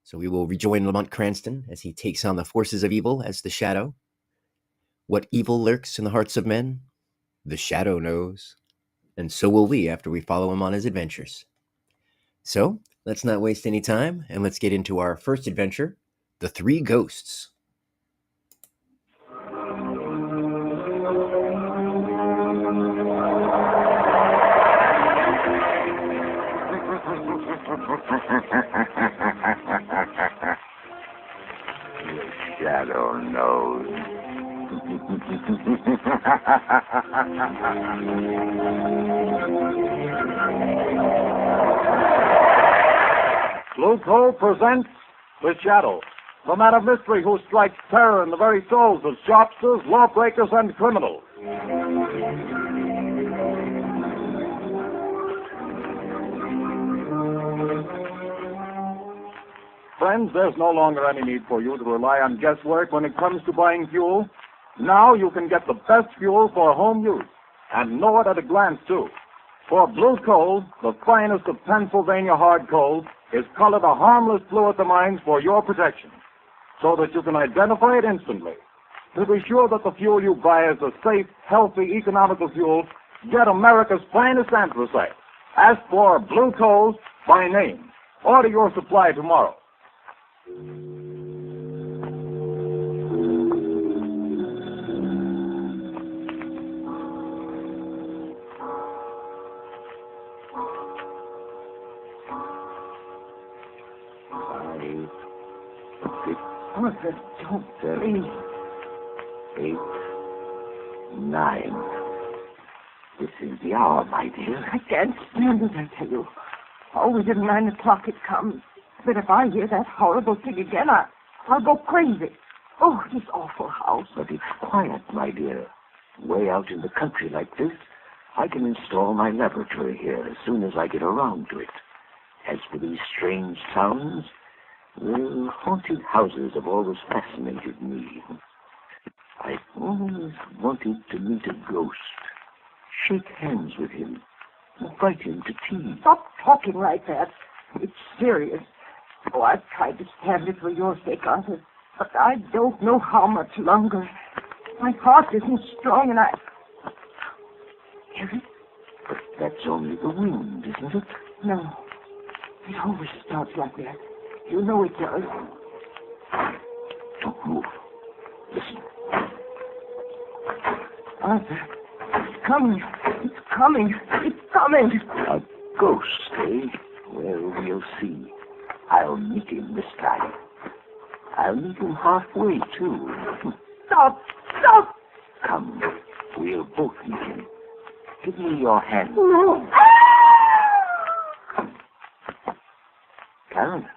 So we will rejoin Lamont Cranston as he takes on the forces of evil as the Shadow. What evil lurks in the hearts of men? The Shadow knows. And so will we after we follow him on his adventures. So, let's not waste any time, and let's get into our first adventure, The Three Ghosts. The Shadow knows. Blue Coal presents The Shadow, the man of mystery who strikes terror in the very souls of shopsters, lawbreakers, and criminals. Friends, there's no longer any need for you to rely on guesswork when it comes to buying fuel. Now you can get the best fuel for home use, and know it at a glance, too. For Blue Coal, the finest of Pennsylvania hard coal, is colored a harmless blue at the mines for your protection, so that you can identify it instantly. To be sure that the fuel you buy is a safe, healthy, economical fuel, get America's finest anthracite. Ask for Blue Coal by name. Order your supply tomorrow. Arthur, don't please. 8, 9. This is the hour, my dear. I can't stand it, I tell you. Always at 9 o'clock it comes. But if I hear that horrible thing again, I'll go crazy. Oh, this awful house. But it's quiet, my dear. Way out in the country like this, I can install my laboratory here as soon as I get around to it. As for these strange sounds, well, haunted houses have always fascinated me. I've always wanted to meet a ghost, shake hands with him, invite him to tea. Stop talking like that. It's serious. Oh, I've tried to stand it for your sake, Arthur, but I don't know how much longer. My heart isn't strong, and I... Hear it? But that's only the wind, isn't it? No. It always starts like that. You know it does. Don't move. Listen. Arthur, it's coming. It's coming. It's coming. A ghost, eh? Well, we'll see. I'll meet him this time. I'll meet him halfway, too. Stop! Stop! Come, we'll both meet him. Give me your hand. No. Carolyn.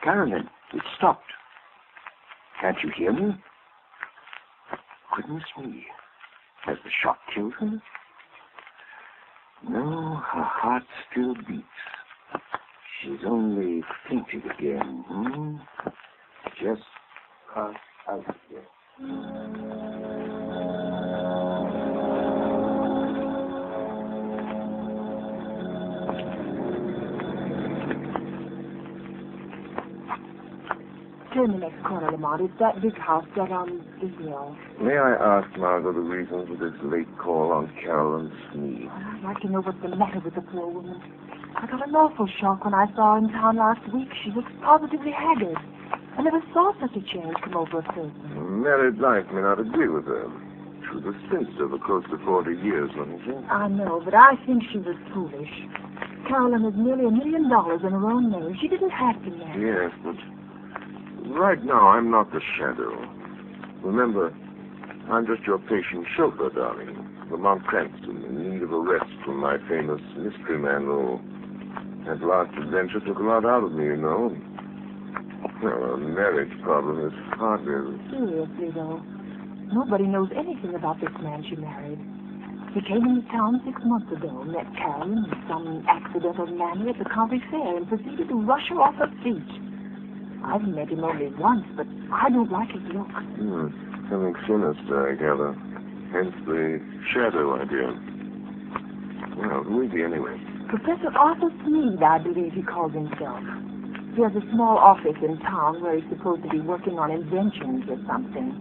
Carolyn, it stopped. Can't you hear me? Goodness me. Has the shock killed her? No, her heart still beats. She's only fainted again. Just pass out here. Turn the next corner, Lamont. It's that big house set on the hill. May I ask, Margot, the reason for this late call on Carolyn Sneed? I'd like to know what's the matter with the poor woman. I got an awful shock when I saw her in town last week. She looks positively haggard. I never saw such a change come over a person. Married life may not agree with her. She was a spinster for close to 40 years, wasn't she? I know, but I think she was foolish. Carolyn has nearly $1 million in her own name. She didn't have to marry. Yes, but right now I'm not the Shadow. Remember, I'm just your patient chauffeur, darling. Lamont Cranston, in need of a rest from my famous mystery man role. That last adventure took a lot out of me, you know. Well, a marriage problem is hardly... Seriously, though. Nobody knows anything about this man she married. He came into town 6 months ago, met Carolyn in some accidental manner at the county fair, and proceeded to rush her off her feet. I've met him only once, but I don't like his look. Something sinister, I gather. Hence the Shadow idea. Well, who is he anyway? Professor Arthur Sneed, I believe he calls himself. There's a small office in town where he's supposed to be working on inventions or something.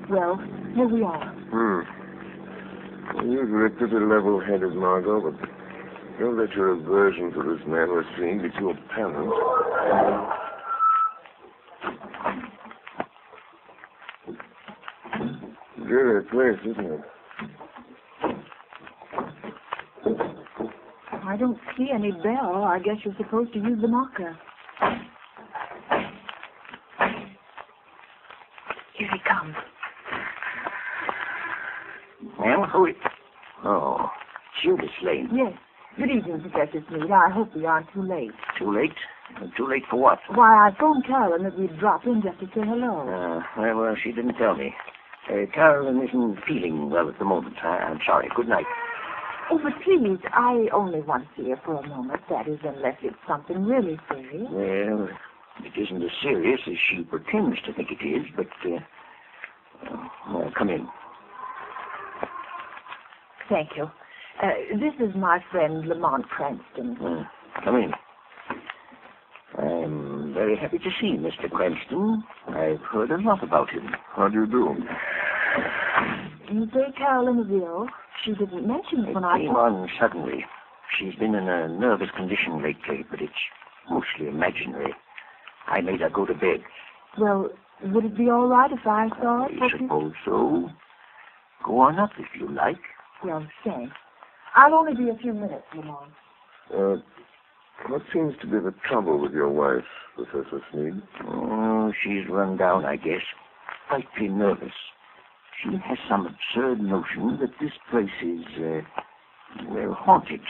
Well, here we are. Well, usually pretty level-headed, Margot, but don't let your aversion for this man we're seeing be too apparent. Dreary place, isn't it? I don't see any bell. I guess you're supposed to use the knocker. Here he comes. Well, who is... Oh, Judas Lane. Yes. Good evening, Professor Smead. I hope we aren't too late. Too late? Too late for what? Why, I phoned Carolyn that we'd drop in just to say hello. Well, she didn't tell me. Carolyn isn't feeling well at the moment. I'm sorry. Good night. Oh, but please, I only want to see her for a moment. That is, unless it's something really serious. Well, it isn't as serious as she pretends to think it is, but, come in. Thank you. This is my friend Lamont Cranston. Come in. I'm very happy to see Mr. Cranston. I've heard a lot about him. How do you do? You say Carolyn is ill? She didn't mention it when I... It came on suddenly. She's been in a nervous condition lately, but it's mostly imaginary. I made her go to bed. Well, would it be all right if I saw it? I suppose so. Go on up if you like. Well, thanks. I'll only be a few minutes, Lamont. What seems to be the trouble with your wife, Professor Smead? Oh, she's run down, I guess. Frightfully nervous. She has some absurd notion that this place is, haunted.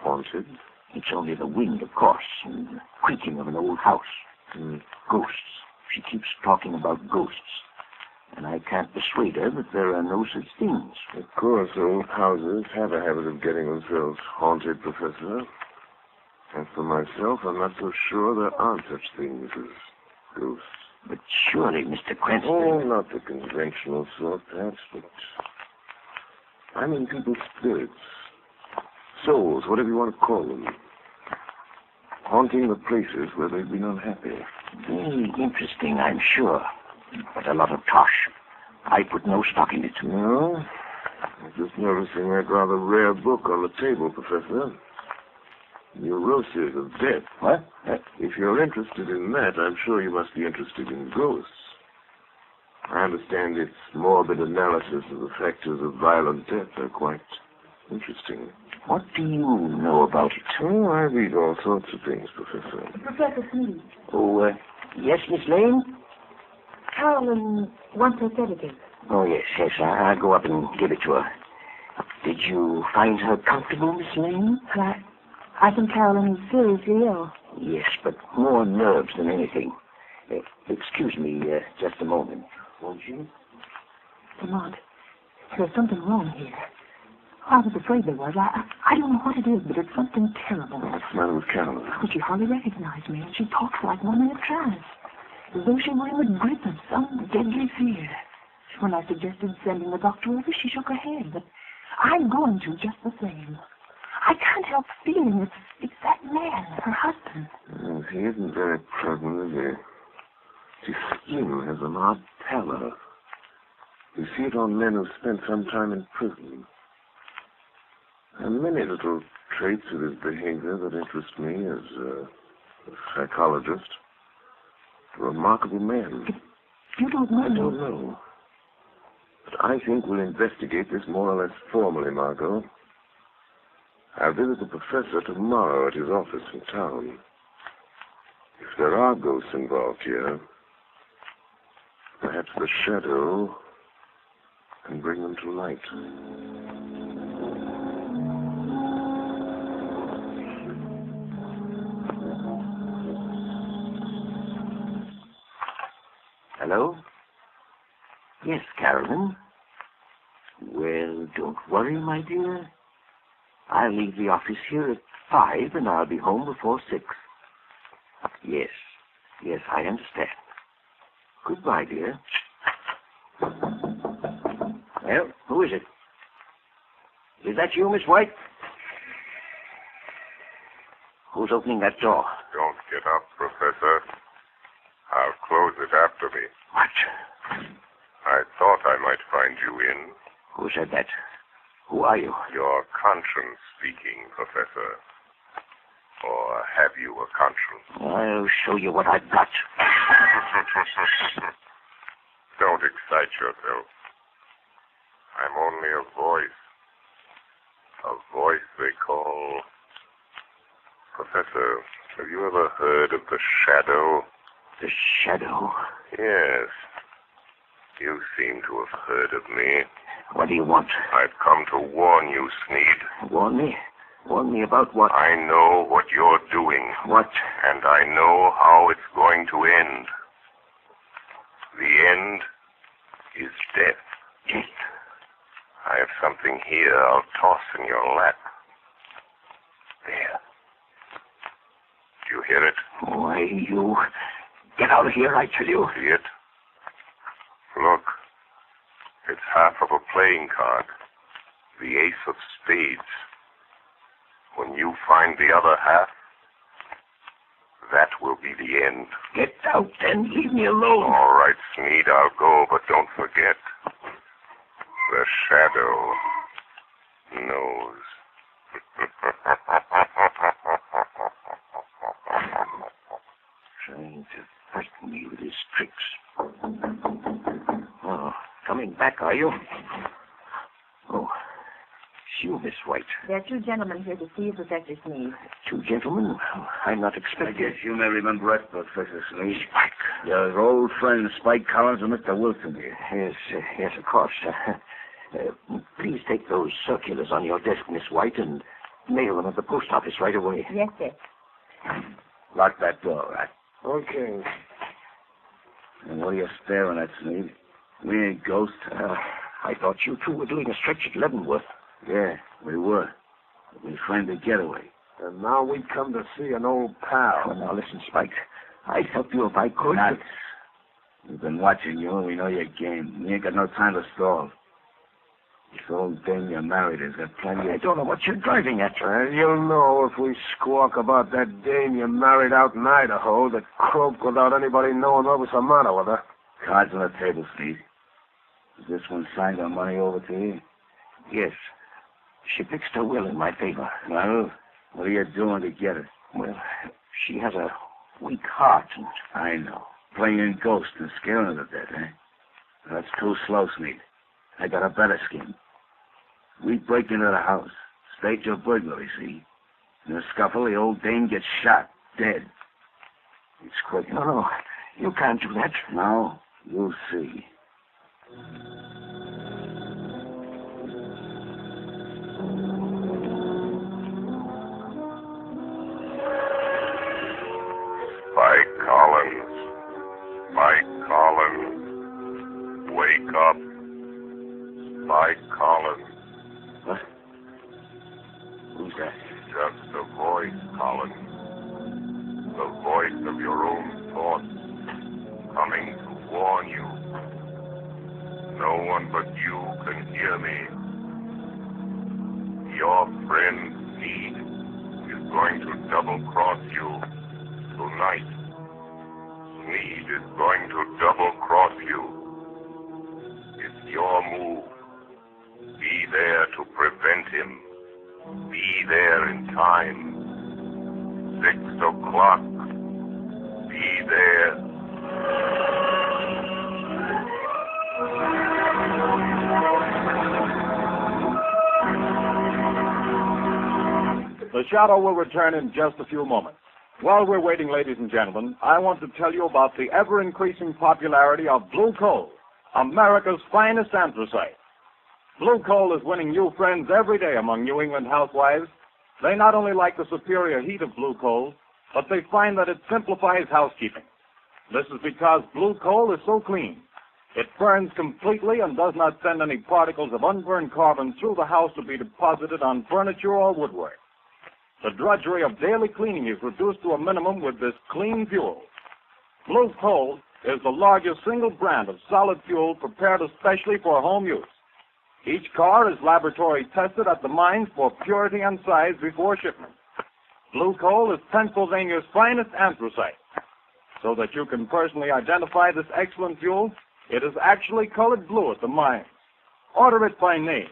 Haunted? It's only the wind, of course, and the creaking of an old house. Ghosts. She keeps talking about ghosts. And I can't persuade her that there are no such things. Of course, old houses have a habit of getting themselves haunted, Professor. As for myself, I'm not so sure there aren't such things as ghosts. But surely, Mr. Cranston... Oh, not the conventional sort, perhaps, but... I mean people's spirits. Souls, whatever you want to call them. Haunting the places where they've been unhappy. Very interesting, I'm sure. But a lot of tosh. I put no stock in it. No? I'm just noticing that rather rare book on the table, Professor. Neuroses of Death. What? If you're interested in that, I'm sure you must be interested in ghosts. I understand its morbid analysis of the factors of violent death are quite interesting. What do you know about it? Oh, I read all sorts of things, Professor. Professor Smead. Oh, yes, Miss Lane? Carolyn wants her sedative. Oh, yes. I'll go up and give it to her. Did you find her comfortable, Miss Lane? I think Carolyn is seriously ill. Yes, but more nerves than anything. Excuse me just a moment, won't you? Lamont, there's something wrong here. I was afraid there was. I don't know what it is, but it's something terrible. What's the matter with Carolyn? Oh, she hardly recognized me, and she talks like one in a trance, as though she were in the grip of some deadly fear. When I suggested sending the doctor over, she shook her head, but I'm going to just the same. I can't help feeling it's that man, her husband. Yes, he isn't very pleasant, is he? His skin has an odd pallor. You see it on men who've spent some time in prison. There are many little traits of his behavior that interest me as a psychologist. A remarkable man. You don't know. I don't know. But I think we'll investigate this more or less formally, Margot. I'll visit the professor tomorrow at his office in town. If there are ghosts involved here, perhaps the shadow can bring them to light. Hello? Yes, Carolyn. Well, don't worry, my dear. I'll leave the office here at 5, and I'll be home before 6. Yes, I understand. Goodbye, dear. Well, who is it? Is that you, Miss White? Who's opening that door? Don't Get up, Professor. I'll close it after me. What? I thought I might find you in. Who said that? Who are you? Your conscience speaking, Professor. Or have you a conscience? I'll show you what I've got. Don't excite yourself. I'm only a voice. A voice they call... Professor, have you ever heard of the shadow? The shadow? Yes. You seem to have heard of me. What do you want? I've come to warn you, Sneed. Warn me? Warn me about what? I know what you're doing. What? And I know how it's going to end. The end is death. Death? I have something here I'll toss in your lap. There. Do you hear it? Why, you... Get out of here, I tell you. See it? Look. It's half of a playing card. The ace of spades. When you find the other half, that will be the end. Get out and leave me alone. All right, Sneed, I'll go, but don't forget. The shadow knows. Trying to frighten me with his tricks. Oh, coming back, are you? Oh, it's you, Miss White. There are two gentlemen here to see you, Professor Sneed. Two gentlemen? I'm not I expecting... guess you may remember us, Professor Sneed. Spike. Your old friends, Spike Collins and Mr. Wilson here. Yes, of course. Please take those circulars on your desk, Miss White, and mail them at the post office right away. Yes, sir. Lock that door, right? Okay. And what are you staring at, Sneed? We ain't ghosts. I thought you two were doing a stretch at Leavenworth. Yeah, we were. But we framed a getaway. And now we come to see an old pal. Oh, now listen, Spike. I'd help you if I could. Nuts. We've been watching you, and we know your game. We ain't got no time to stall. This old dame you're married has got plenty I of... don't know what you're driving at. You'll know if we squawk about that dame you married out in Idaho that croaked without anybody knowing what was the matter with her. Cards on the table, Steve. Is this one signed our money over to you? Yes. She fixed her will in my favor. Well, what are you doing to get her? Well, she has a weak heart, and... I know. Playing ghost and scaring her to death, eh? That's too slow, Sneed. I got a better scheme. We break into the house, stage a burglary, see? In a scuffle, the old dame gets shot, dead. It's quick. No, you can't do that. No, you'll see. Spike Collins. Spike Collins. Wake up. Spike Collins. What? Who's that? Just a voice, Collins. The voice of your own thoughts, coming to warn you. No one but you can hear me. Your friend Sneed is going to double-cross you tonight. Sneed is going to double-cross you. It's your move. Be there to prevent him. Be there in time. 6 o'clock. Be there. The shadow will return in just a few moments. While we're waiting, ladies and gentlemen, I want to tell you about the ever-increasing popularity of Blue Coal, America's finest anthracite. Blue Coal is winning new friends every day among New England housewives. They not only like the superior heat of Blue Coal, but they find that it simplifies housekeeping. This is because Blue Coal is so clean. It burns completely and does not send any particles of unburned carbon through the house to be deposited on furniture or woodwork. The drudgery of daily cleaning is reduced to a minimum with this clean fuel. Blue Coal is the largest single brand of solid fuel prepared especially for home use. Each car is laboratory tested at the mines for purity and size before shipment. Blue coal is Pennsylvania's finest anthracite. So that you can personally identify this excellent fuel, it is actually colored blue at the mines. Order it by name.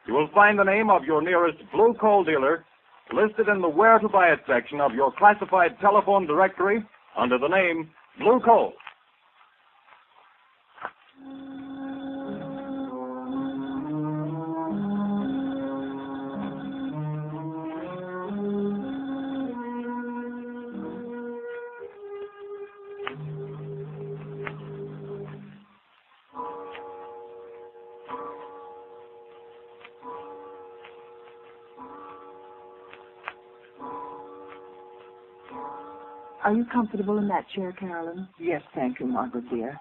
You will find the name of your nearest blue coal dealer listed in the Where to Buy It section of your classified telephone directory under the name Blue Coal. Are you comfortable in that chair, Carolyn? Yes, thank you, Margaret, dear.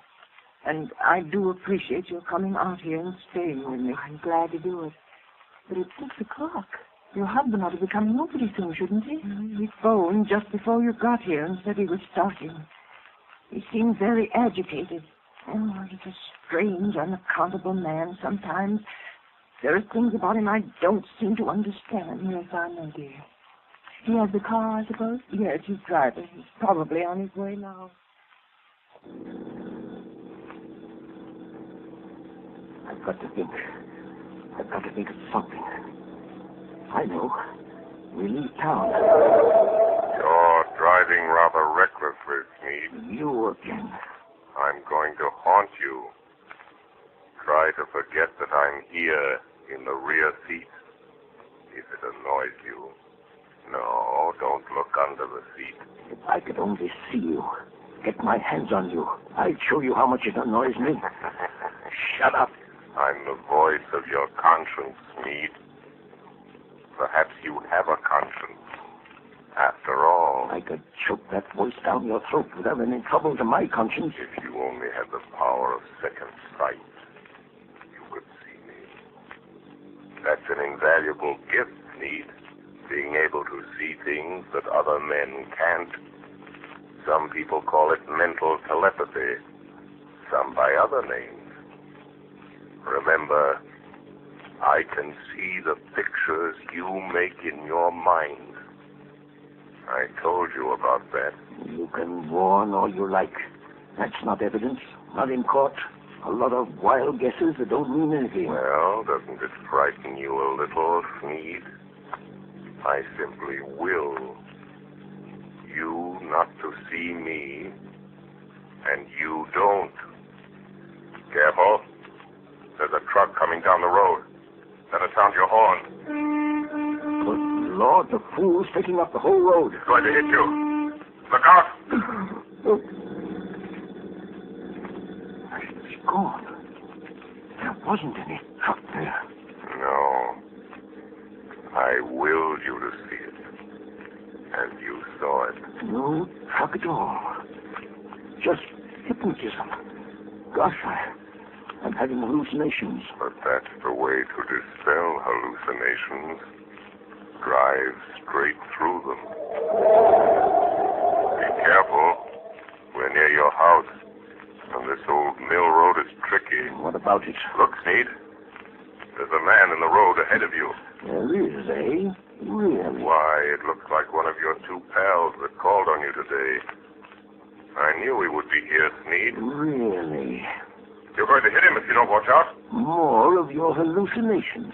And I do appreciate your coming out here and staying with me. I'm glad to do it. But it's 6 o'clock. Your husband ought to be coming home pretty soon, shouldn't he? He phoned just before you got here and said he was starting. He seemed very agitated. Oh, he's a strange, unaccountable man sometimes. There are things about him I don't seem to understand. Yes, I know, dear. He has the car, I suppose? Yes, he's driving. He's probably on his way now. I've got to think. I've got to think of something. I know. We leave town. You're driving rather recklessly, Smead. You again. I'm going to haunt you. Try to forget that I'm here in the rear seat, if it annoys you. No, don't look under the seat. If I could only see you, get my hands on you, I'd show you how much it annoys me. Shut up. I'm the voice of your conscience, Smead. Perhaps you have a conscience. After all, I could choke that voice down your throat without any trouble to my conscience. if you only had the power of second sight, you could see me. That's an invaluable gift, Smead. Being able to see things that other men can't. Some people call it mental telepathy, some by other names. Remember, I can see the pictures you make in your mind. I told you about that. You can warn all you like. That's not evidence, not in court. A lot of wild guesses that don't mean anything. Well, doesn't it frighten you a little, Smead? I simply will you not to see me, and you don't. Careful. There's a truck coming down the road. Better sound your horn. Good Lord, the fool's taking up the whole road. It's going to hit you. Look out! It's gone. There wasn't any truck there. No. I willed you to see it. And you saw it. No truck at all. Just hypnotism. Gosh, I'm having hallucinations. But that's the way to dispel hallucinations. Drive straight through them. Be careful. We're near your house. And this old mill road is tricky. What about it? Look, Smead. There's a man in the road ahead of you. There is, eh? Really? Why, it looks like one of your two pals that called on you today. I knew he would be here, Smead. Really? You're going to hit him if you don't watch out. More of your hallucinations.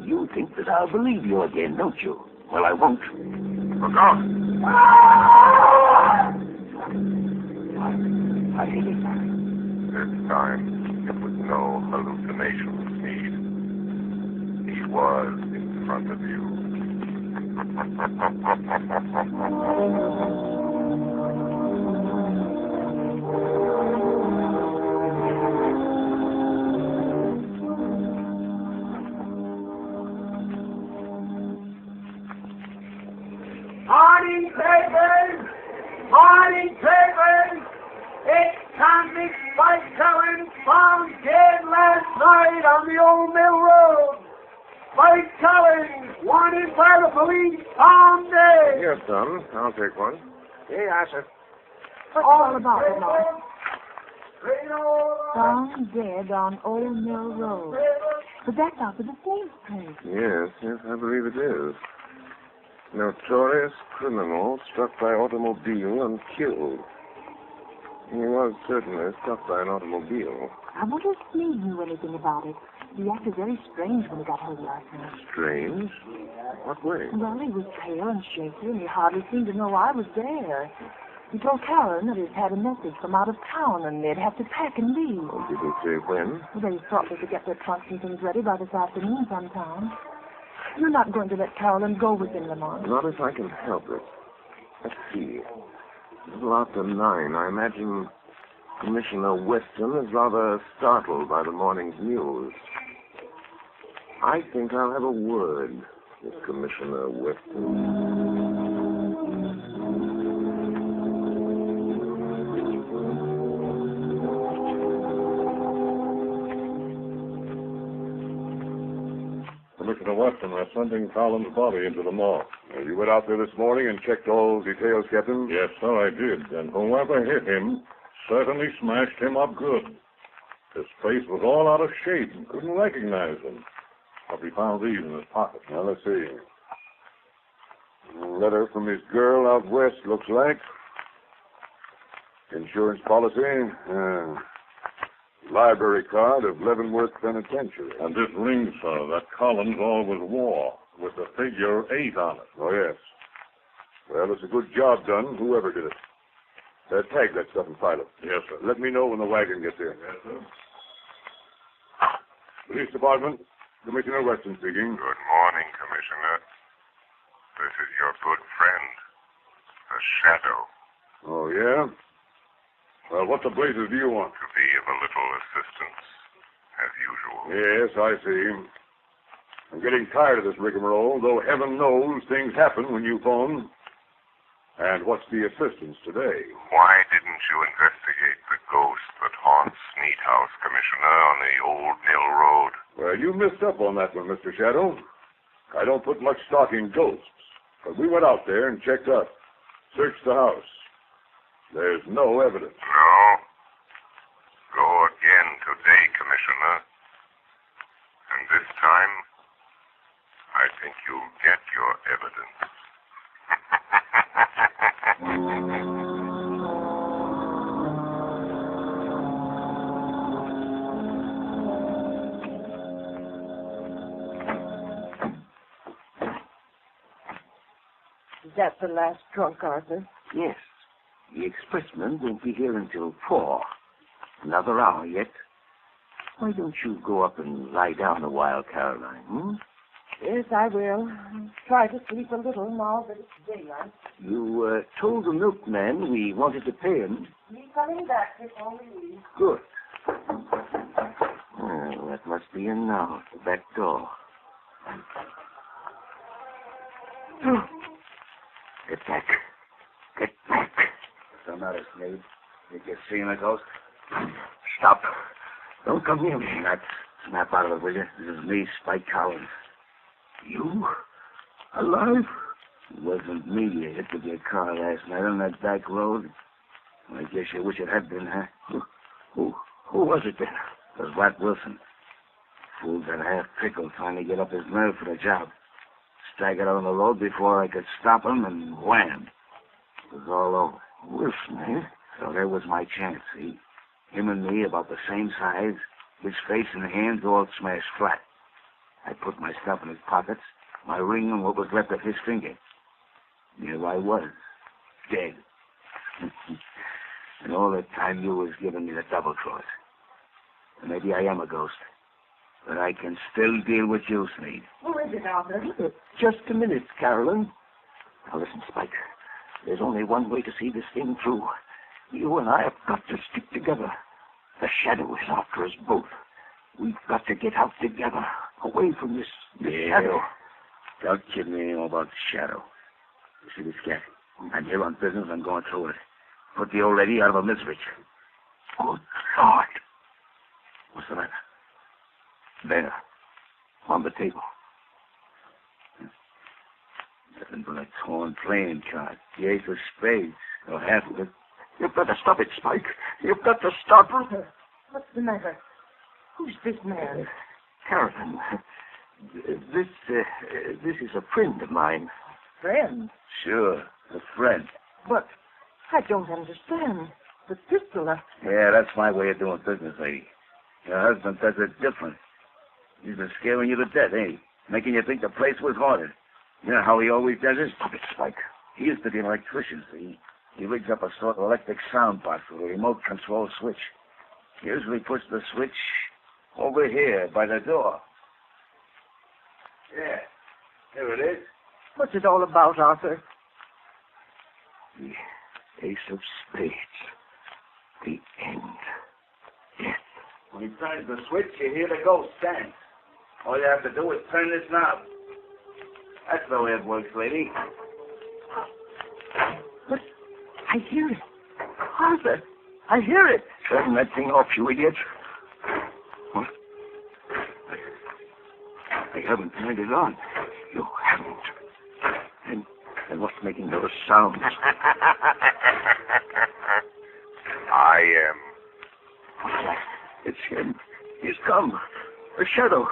You think that I'll believe you again, don't you? Well, I won't. Look out. I hit it. This time, it was no hallucination, Smead. He was in front of you. Morning, papers! Morning, papers! It's convict Spike Cullen found dead last night on the old mill road. Spike Cullen, wanted by the police, found dead. Yes, son. I'll take one. Yes, sir. What's it all about, Lamont? Found Found dead on Old Mill Road. But that's out of the same place. Yes, I believe it is. Notorious criminal struck by automobile and killed. He was certainly struck by an automobile. I wonder if Sneed knew anything about it. He acted very strange when he got home last night. Strange? What way? Well, he was pale and shaky, and he hardly seemed to know I was there. He told Carolyn that he'd had a message from out of town, and they'd have to pack and leave. Oh, did he say when? Well, they thought they could get their trunks and things ready by this afternoon sometime. You're not going to let Carolyn go with him, Lamont. Not if I can help it. Let's see. A little after 9. I imagine Commissioner Weston is rather startled by the morning's news. I think I'll have a word with Commissioner Weston. Commissioner Weston, we're sending Collins' body into the morgue. You went out there this morning and checked all details, Captain? Yes, sir, I did. And whoever hit him certainly smashed him up good. His face was all out of shape and couldn't recognize him. But we found these in his pocket. Now, let's see. A letter from his girl out west, looks like. Insurance policy. Library card of Leavenworth Penitentiary. And this ring, sir, that Collins always wore, with the figure 8 on it. Oh, yes. Well, it's a good job done, whoever did it. Tag that stuff and file it. Yes, sir. Let me know when the wagon gets here. Yes, sir. Police Department, Commissioner Weston speaking. Good morning, Commissioner. This is your good friend, the Shadow. Oh, yeah? Well, what the blazes do you want? To be of a little assistance, as usual. Yes, I see. I'm getting tired of this rigmarole, though heaven knows things happen when you phone. And what's the assistance today? Why didn't you investigate the ghost that haunts Sneed House, Commissioner, on the old Mill Road? Well, you missed up on that one, Mr. Shadow. I don't put much stock in ghosts, but we went out there and checked up, searched the house. There's no evidence. No? Go again today, Commissioner. And this time, I think you'll get your evidence. Is that the last drunk, Arthur? Yes. The expressman won't be here until 4. Another hour yet. Why don't you go up and lie down a while, Caroline? Yes, I will. Try to sleep a little now that it's daylight. You told the milkman we wanted to pay him. He's coming back before we leave. Good. Well, that must be in now, the back door. Get back. Get back. What's the matter, Sneed? Think you're seeing a ghost? Stop. Don't come near me. Snap out of it, will you? This is me, Spike Collins. You? Alive? It wasn't me you hit with your car last night on that back road. I guess you wish it had been, huh? Who was it then? It was Rat Wilson. Fool got half pickled trying to get up his nerve for the job. Staggered out on the road before I could stop him, and wham! It was all over. Wilson, eh? So there was my chance, see? Him and me about the same size, his face and hands all smashed flat. I put my stuff in his pockets, my ring and what was left of his finger. There I was, dead. And all the time you was giving me the double cross. And maybe I am a ghost, but I can still deal with you, Sneed. Who is it, Arthur? Just a minute, Carolyn. Now listen, Spike. There's only one way to see this thing through. You and I have got to stick together. The Shadow is after us both. We've got to get out together, away from this Shadow. Don't kid me anymore about the Shadow. You see this cat? I'm here on business. I'm going through it. Put the old lady out of her misery. Good Lord. What's the matter? There. On the table. Nothing but a torn playing card. The ace of spades, or half of it. You've got to stop it, Spike. You've got to stop it. What's the matter? Who's this man? Carolyn, this is a friend of mine. Friend? Sure, a friend. But I don't understand. The pistol, Yeah, that's my way of doing business, lady. Your husband does it different. He's been scaring you to death, ain't he? Making you think the place was haunted. You know how he always does it? Stop it, Spike. He used to be an electrician, see? He rigs up a sort of electric sound box with a remote control switch. He usually puts the switch over here by the door. Yeah, there it is. what's it all about, Arthur? The ace of spades. The end. Yes. When he turns the switch, you hear the ghost dance. All you have to do is turn this knob. That's the way it works, lady. But I hear it. Arthur, I hear it. Turn that thing off, you idiot. What? I haven't turned it on. You haven't. And what's making those sounds? I am. What's that? It's him. He's come. A shadow.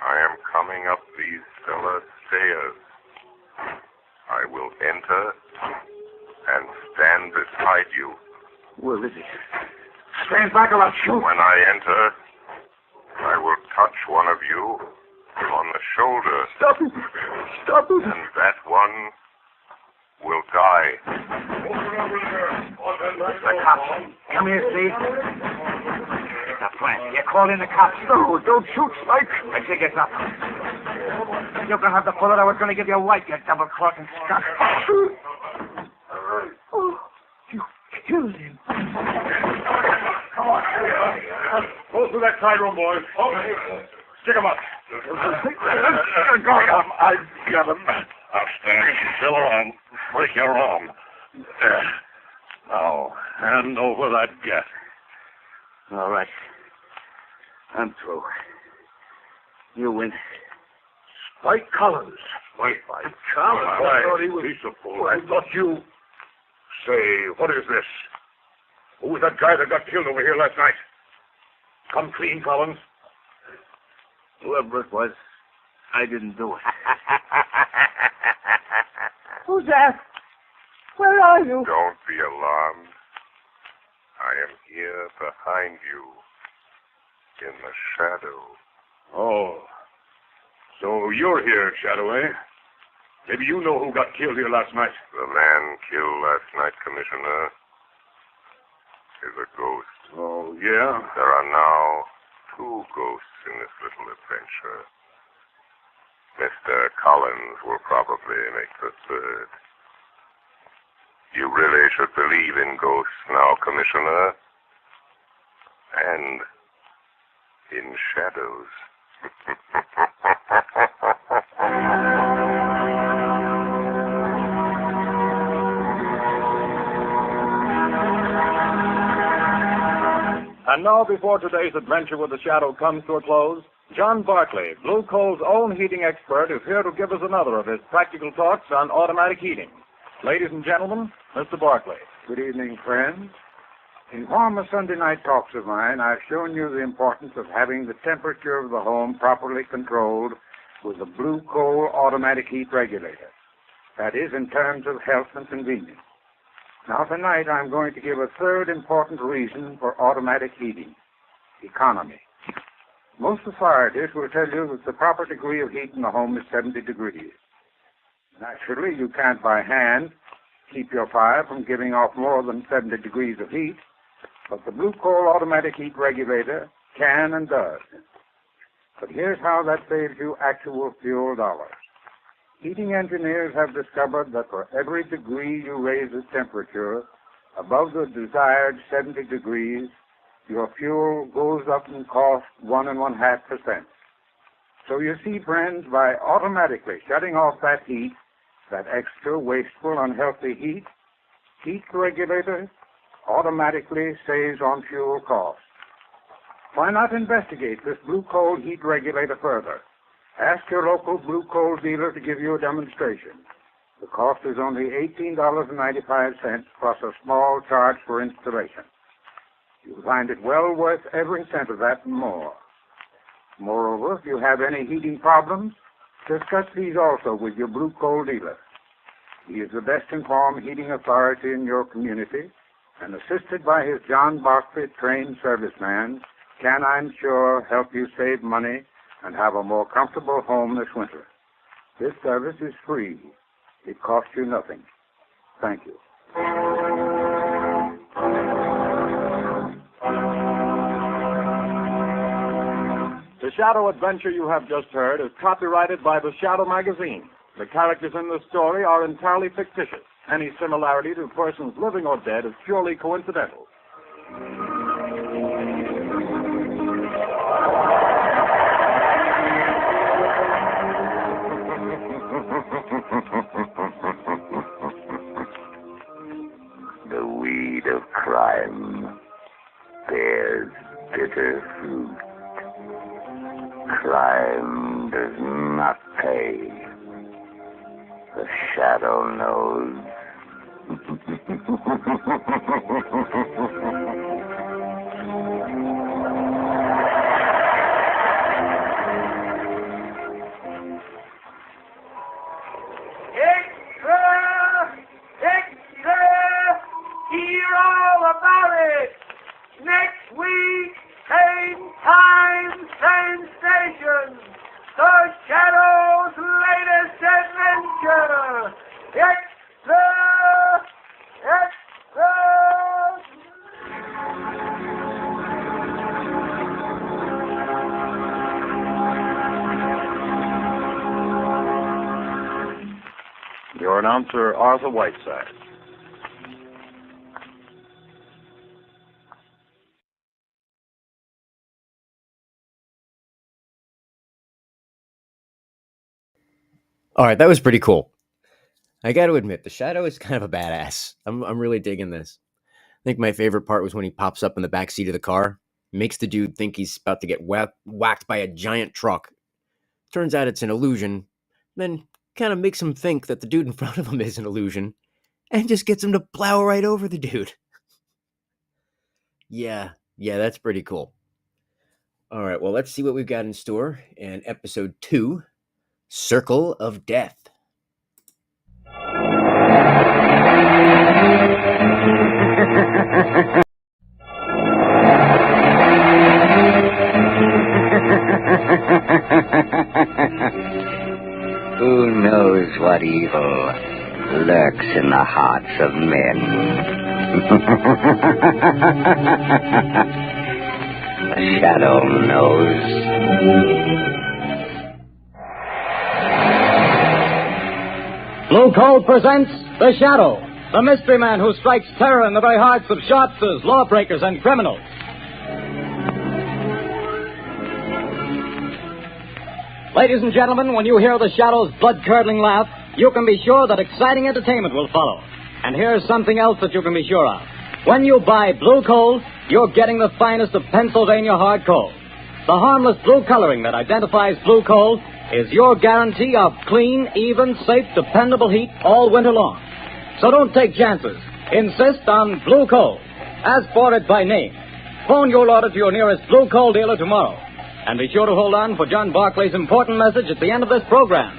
I am coming up these cellar stairs. I will enter and stand beside you. Where is he? Stand back or I'll shoot. When I enter, I will touch one of you on the shoulder. Stop him. Stop him. And that one will die. The cops. Come here, Steve. The plant. You call in the cops. No, don't shoot, Spike. I think it's up. You can have the bullet I was going to give your wife, you double-crossing skunk. Oh, you killed him. Come on. Go through that side room, boys. Okay. Stick him up. I got him. Outstanding. Still on. Break your arm. There. Now, hand over that gat. All right. I'm through. You win. Spike Collins. Spike Collins? I thought he was... I thought you... Say, what is this? Who was that guy that got killed over here last night? Come clean, Collins. Whoever it was, I didn't do it. Who's that? Where are you? Don't be alarmed. I am here behind you, in the shadow. Oh. So you're here, Shadow, eh? Maybe you know who got killed here last night. The man killed last night, Commissioner, is a ghost. Oh, yeah? There are now 2 ghosts in this little adventure. Mr. Collins will probably make the 3rd. You really should believe in ghosts now, Commissioner. And in shadows. And now, before today's adventure with the Shadow comes to a close, John Barclay, Blue Coal's own heating expert, is here to give us another of his practical talks on automatic heating. Ladies and gentlemen, Mr. Barclay. Good evening, friends. In former Sunday night talks of mine, I've shown you the importance of having the temperature of the home properly controlled with a Blue Coal automatic heat regulator. That is, in terms of health and convenience. Now, tonight, I'm going to give a 3rd important reason for automatic heating: economy. Most societies will tell you that the proper degree of heat in the home is 70 degrees. Naturally, you can't by hand keep your fire from giving off more than 70 degrees of heat, but the Blue Coal automatic heat regulator can and does. But here's how that saves you actual fuel dollars. Heating engineers have discovered that for every degree you raise the temperature above the desired 70 degrees, your fuel goes up in cost 1.5%. So you see, friends, by automatically shutting off that heat, that extra, wasteful, unhealthy heat regulator automatically saves on fuel costs. Why not investigate this Blue Coal heat regulator further? Ask your local Blue Coal dealer to give you a demonstration. The cost is only $18.95 plus a small charge for installation. You'll find it well worth every cent of that and more. Moreover, if you have any heating problems, discuss these also with your Blue Coal dealer. He is the best informed heating authority in your community, and assisted by his John Barkley trained serviceman, can, I'm sure, help you save money and have a more comfortable home this winter. This service is free. It costs you nothing. Thank you. The Shadow adventure you have just heard is copyrighted by the Shadow magazine. The characters in the story are entirely fictitious. Any similarity to persons living or dead is purely coincidental. The weed of crime bears bitter fruit. Crime does not pay. The Shadow knows. Extra! Extra! Hear all about it! Next week, same time, same station. The Shadow's latest adventure! Extra! Extra! Your announcer, Arthur Whiteside. All right, that was pretty cool. I got to admit, the Shadow is kind of a badass. I'm really digging this. I think my favorite part was when he pops up in the backseat of the car, makes the dude think he's about to get whacked by a giant truck. Turns out it's an illusion, then kind of makes him think that the dude in front of him is an illusion, and just gets him to plow right over the dude. Yeah, that's pretty cool. All right, well, let's see what we've got in store in episode 2, Circle of Death. Who knows what evil lurks in the hearts of men? The Shadow knows. Blue Coal presents The Shadow, the mystery man who strikes terror in the very hearts of sharpsters, lawbreakers, and criminals. Ladies and gentlemen, when you hear The Shadow's blood-curdling laugh, you can be sure that exciting entertainment will follow. And here's something else that you can be sure of. When you buy Blue Coal, you're getting the finest of Pennsylvania hard coal. The harmless blue coloring that identifies Blue Coal is your guarantee of clean, even, safe, dependable heat all winter long. So don't take chances. Insist on Blue Coal. Ask for it by name. Phone your order to your nearest Blue Coal dealer tomorrow. And be sure to hold on for John Barclay's important message at the end of this program.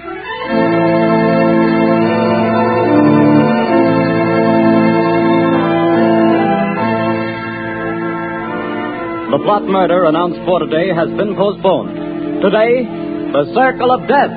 The plot murder announced for today has been postponed. Today, the Circle of Death.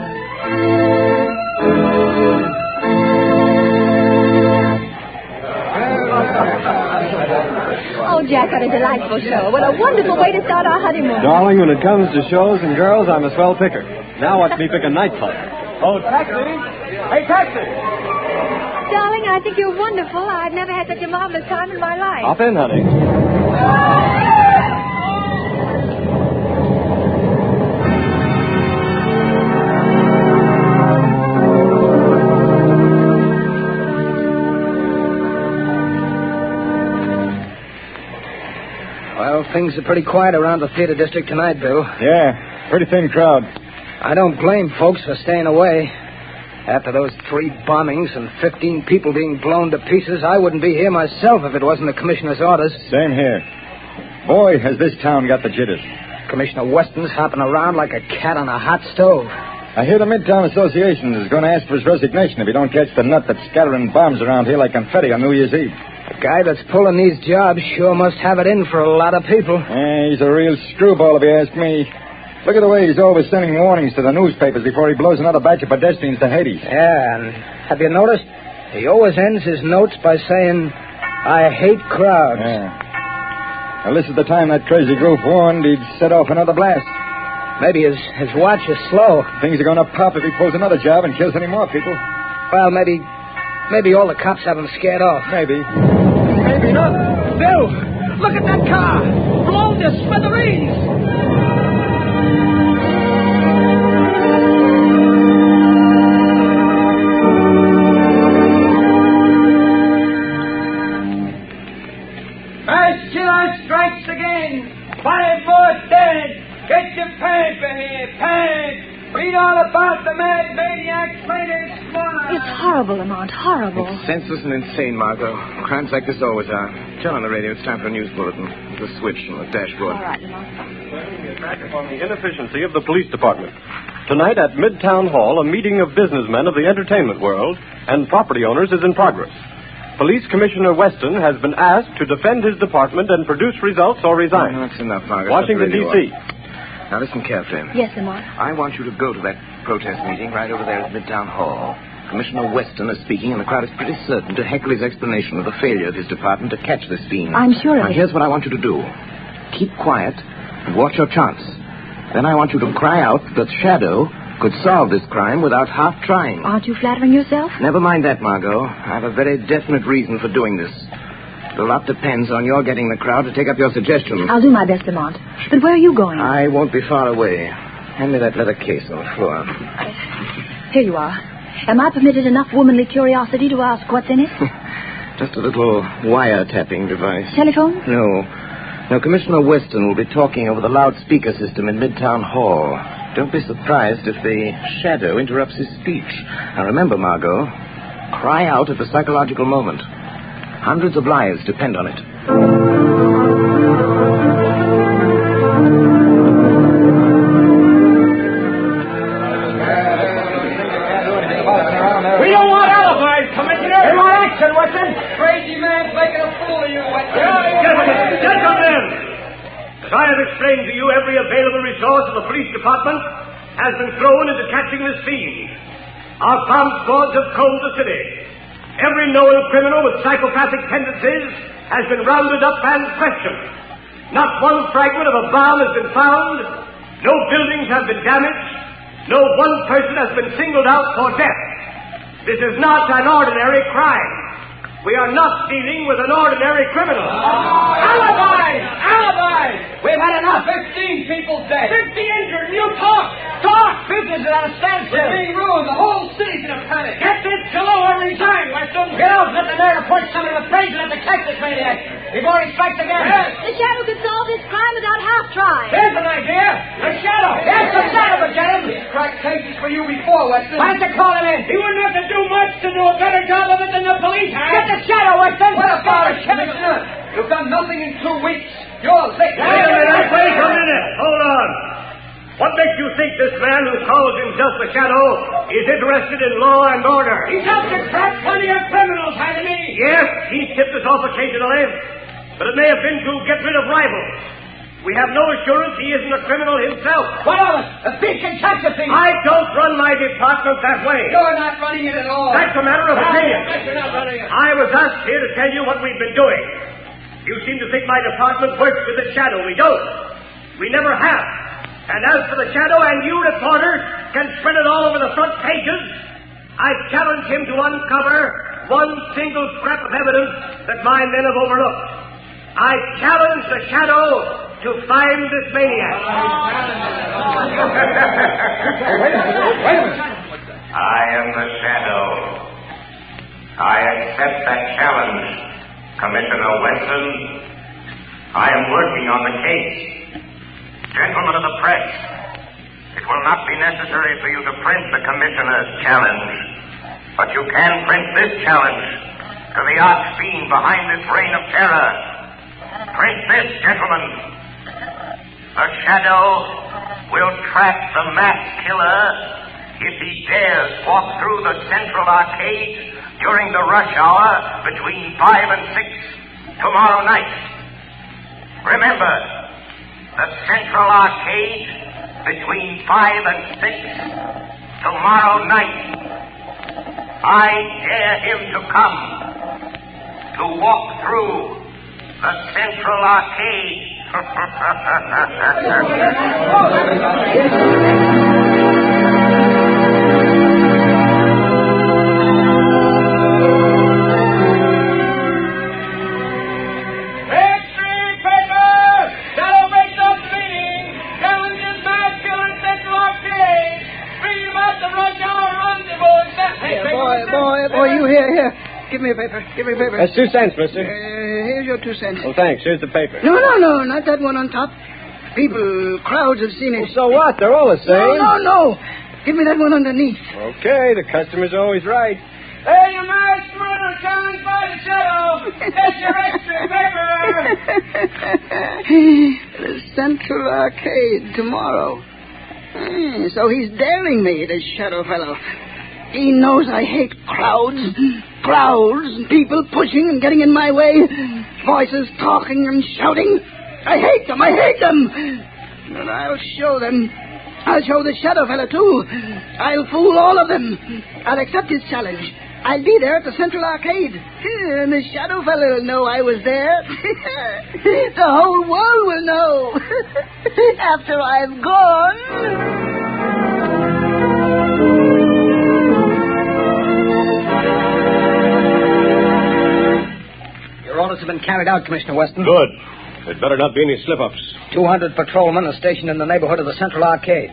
Oh, Jack, what a delightful show. What a wonderful way to start our honeymoon. Darling, when it comes to shows and girls, I'm a swell picker. Now watch me pick a nightclub. Oh, taxi! Hey, taxi! Darling, I think you're wonderful. I've never had such a marvelous time in my life. Hop in, honey. Well, things are pretty quiet around the theater district tonight, Bill. Yeah, pretty thin crowd. I don't blame folks for staying away. After those 3 bombings and 15 people being blown to pieces, I wouldn't be here myself if it wasn't the commissioner's orders. Same here. Boy, has this town got the jitters. Commissioner Weston's hopping around like a cat on a hot stove. I hear the Midtown Association is going to ask for his resignation if he don't catch the nut that's scattering bombs around here like confetti on New Year's Eve. The guy that's pulling these jobs sure must have it in for a lot of people. He's a real screwball if you ask me. Look at the way he's always sending warnings to the newspapers before he blows another batch of pedestrians to Hades. Yeah, and have you noticed? He always ends his notes by saying, I hate crowds. Yeah. Well, this is the time that crazy goof warned he'd set off another blast. Maybe his watch is slow. Things are going to pop if he pulls another job and kills any more people. Well, maybe all the cops have him scared off. Maybe. Maybe not. Bill, look at that car. Blown to smithereens. Strikes again. 5 more dead. Get your paper here, Peg. Read all about the mad maniac's latest one. It's horrible, Lamont, horrible. It's senseless and insane, Margot. Crimes like this always are. Turn on the radio. It's time for a news bulletin. The switch on the dashboard. All right, Lamont. Back upon the inefficiency of the police department. Tonight at Midtown Hall, a meeting of businessmen of the entertainment world and property owners is in progress. Police Commissioner Weston has been asked to defend his department and produce results or resign. No, that's enough, Margaret. Washington, D.C. Now, listen carefully. Yes, Lamont. I want you to go to that protest meeting right over there at Midtown Hall. Commissioner Weston is speaking, and the crowd is pretty certain to heckle his explanation of the failure of his department to catch this fiend. I'm sure of Now, it. here's what I want you to do. Keep quiet and watch your chance. Then I want you to cry out that Shadow could solve this crime without half trying. Aren't you flattering yourself? Never mind that, Margot. I have a very definite reason for doing this. A lot depends on your getting the crowd to take up your suggestion. I'll do my best, Lamont. But where are you going? I won't be far away. Hand me that leather case on the floor. Here you are. Am I permitted enough womanly curiosity to ask what's in it? Just a little wiretapping device. Telephone? No. Now, Commissioner Weston will be talking over the loudspeaker system in Midtown Hall. Don't be surprised if the Shadow interrupts his speech. Now, remember, Margot, cry out at the psychological moment. Hundreds of lives depend on it. We don't want alibis, Commissioner. We want action, Weston. Crazy man's making a fool of you, Weston. Gentlemen, as I have explained to you, every available resource of the police department has been thrown into catching this fiend. Our bomb squads have combed the city. Every known criminal with psychopathic tendencies has been rounded up and questioned. Not one fragment of a bomb has been found. No buildings have been damaged. No one person has been singled out for death. This is not an ordinary crime. We are not dealing with an ordinary criminal. Alibis! Alibis! We've had enough. 15 people dead. 50 injured. You talk. Talk. Business is at a standstill. We're being ruined. The whole city's in a panic. Get this below or resign, Weston. Get out. Let the mayor punch somebody in the face and let the catch this maniac. Before he strikes again. Yes. The Shadow could solve this crime without half trying. There's an idea. The Shadow. Yes, the Shadow would get him. He's cracked cases for you before, Weston. Why don't you call him in? He wouldn't have to do much to do a better job of it than the police have. Get the Shadow, Weston. What about it, Commissioner? You've done nothing in 2 weeks. You're late. Wait a minute. Hold on. What makes you think this man who calls himself the Shadow is interested in law and order? He's helped to trap plenty of criminals, hasn't he? Yes, he's tipped us off occasionally, but it may have been to get rid of rivals. We have no assurance he isn't a criminal himself. What of it? A thief can catch a thief. I don't run my department that way. You're not running it at all. That's a matter of opinion. You're not running it. I was asked here to tell you what we've been doing. You seem to think my department works with the Shadow. We don't. We never have. And as for the Shadow, and you reporters can spread it all over the front pages, I challenge him to uncover one single scrap of evidence that my men have overlooked. I challenge the Shadow to find this maniac. Wait a minute. I am the Shadow. I accept that challenge, Commissioner Weston. I am working on the case. Gentlemen of the press, it will not be necessary for you to print the Commissioner's challenge, but you can print this challenge to the arch fiend behind this reign of terror. Print this, gentlemen. The Shadow will track the mass killer if he dares walk through the Central Arcade during the rush hour between 5 and 6 tomorrow night. Remember, the Central Arcade between 5 and 6 tomorrow night. I dare him to come to walk through the Central Arcade. Boy, you here. Give me a paper. That's 2 cents, mister. Here's your 2 cents. Oh, thanks. Here's the paper. No, not that one on top. Crowds have seen it. Well, so what? They're all the same. No. Give me that one underneath. Okay, the customer's always right. Hey, you nice murder challenged by the shadow. That's your extra paper. The Central Arcade tomorrow. So he's daring me, this shadow fellow. He knows I hate crowds, people pushing and getting in my way, voices talking and shouting. I hate them. But I'll show them. I'll show the shadow fellow, too. I'll fool all of them. I'll accept his challenge. I'll be there at the Central Arcade. And the shadow fellow will know I was there. The whole world will know. After I've gone. Your orders have been carried out, Commissioner Weston. Good. There'd better not be any slip-ups. 200 patrolmen are stationed in the neighborhood of the Central Arcade.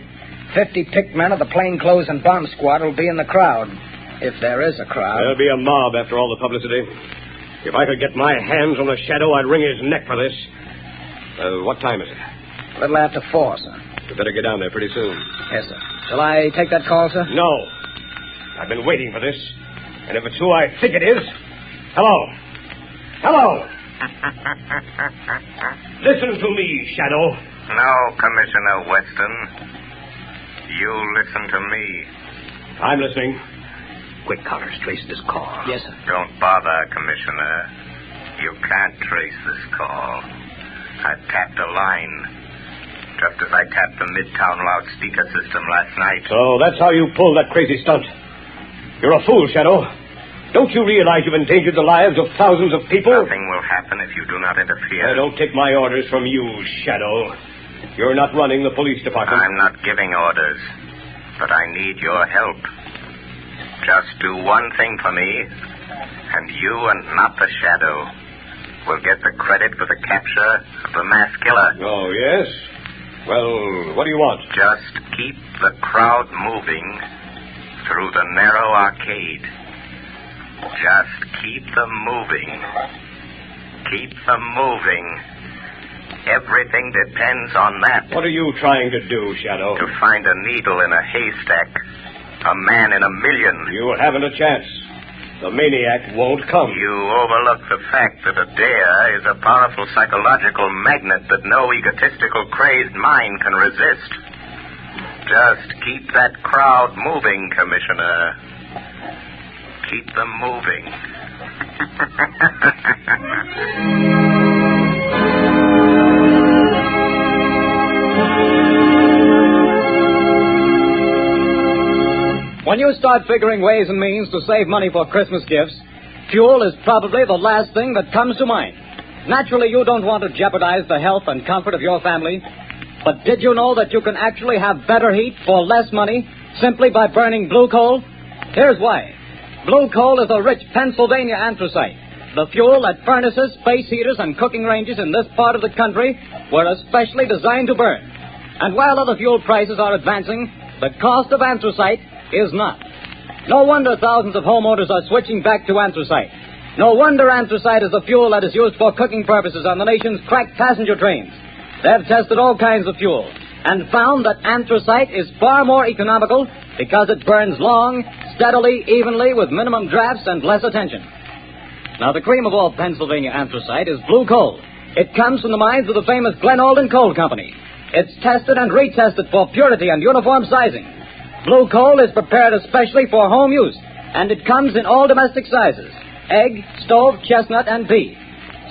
50 picked men of the plainclothes and bomb squad will be in the crowd. If there is a crowd. There'll be a mob after all the publicity. If I could get my hands on the shadow, I'd wring his neck for this. What time is it? A little after 4, sir. We better get down there pretty soon. Yes, sir. Shall I take that call, sir? No. I've been waiting for this. And if it's who I think it is... Hello. Listen to me, Shadow. No, Commissioner Weston. You listen to me. I'm listening. Quick, Connors, trace this call. Yes, sir. Don't bother, Commissioner. You can't trace this call. I've tapped a line. Just as I tapped the Midtown loudspeaker system last night. So that's how you pulled that crazy stunt. You're a fool, Shadow. Don't you realize you've endangered the lives of thousands of people? Nothing will happen if you do not interfere. Don't take my orders from you, Shadow. You're not running the police department. I'm not giving orders, but I need your help. Just do one thing for me, and you and not the Shadow will get the credit for the capture of the mass killer. Oh, yes? Well, what do you want? Just keep the crowd moving through the narrow arcade. Just keep them moving. Keep them moving. Everything depends on that. What are you trying to do, Shadow? To find a needle in a haystack. A man in a million. You haven't a chance. The maniac won't come. You overlook the fact that a dare is a powerful psychological magnet that no egotistical, crazed mind can resist. Just keep that crowd moving, Commissioner. Keep them moving. When you start figuring ways and means to save money for Christmas gifts, fuel is probably the last thing that comes to mind. Naturally, you don't want to jeopardize the health and comfort of your family. But did you know that you can actually have better heat for less money simply by burning blue coal? Here's why. Blue coal is a rich Pennsylvania anthracite. The fuel that furnaces, space heaters, and cooking ranges in this part of the country were especially designed to burn. And while other fuel prices are advancing, the cost of anthracite is not. No wonder thousands of homeowners are switching back to anthracite. No wonder anthracite is the fuel that is used for cooking purposes on the nation's crack passenger trains. They've tested all kinds of fuel and found that anthracite is far more economical because it burns long, steadily, evenly, with minimum drafts and less attention. Now, the cream of all Pennsylvania anthracite is blue coal. It comes from the mines of the famous Glen Alden Coal Company. It's tested and retested for purity and uniform sizing. Blue coal is prepared especially for home use, and it comes in all domestic sizes: egg, stove, chestnut, and beef.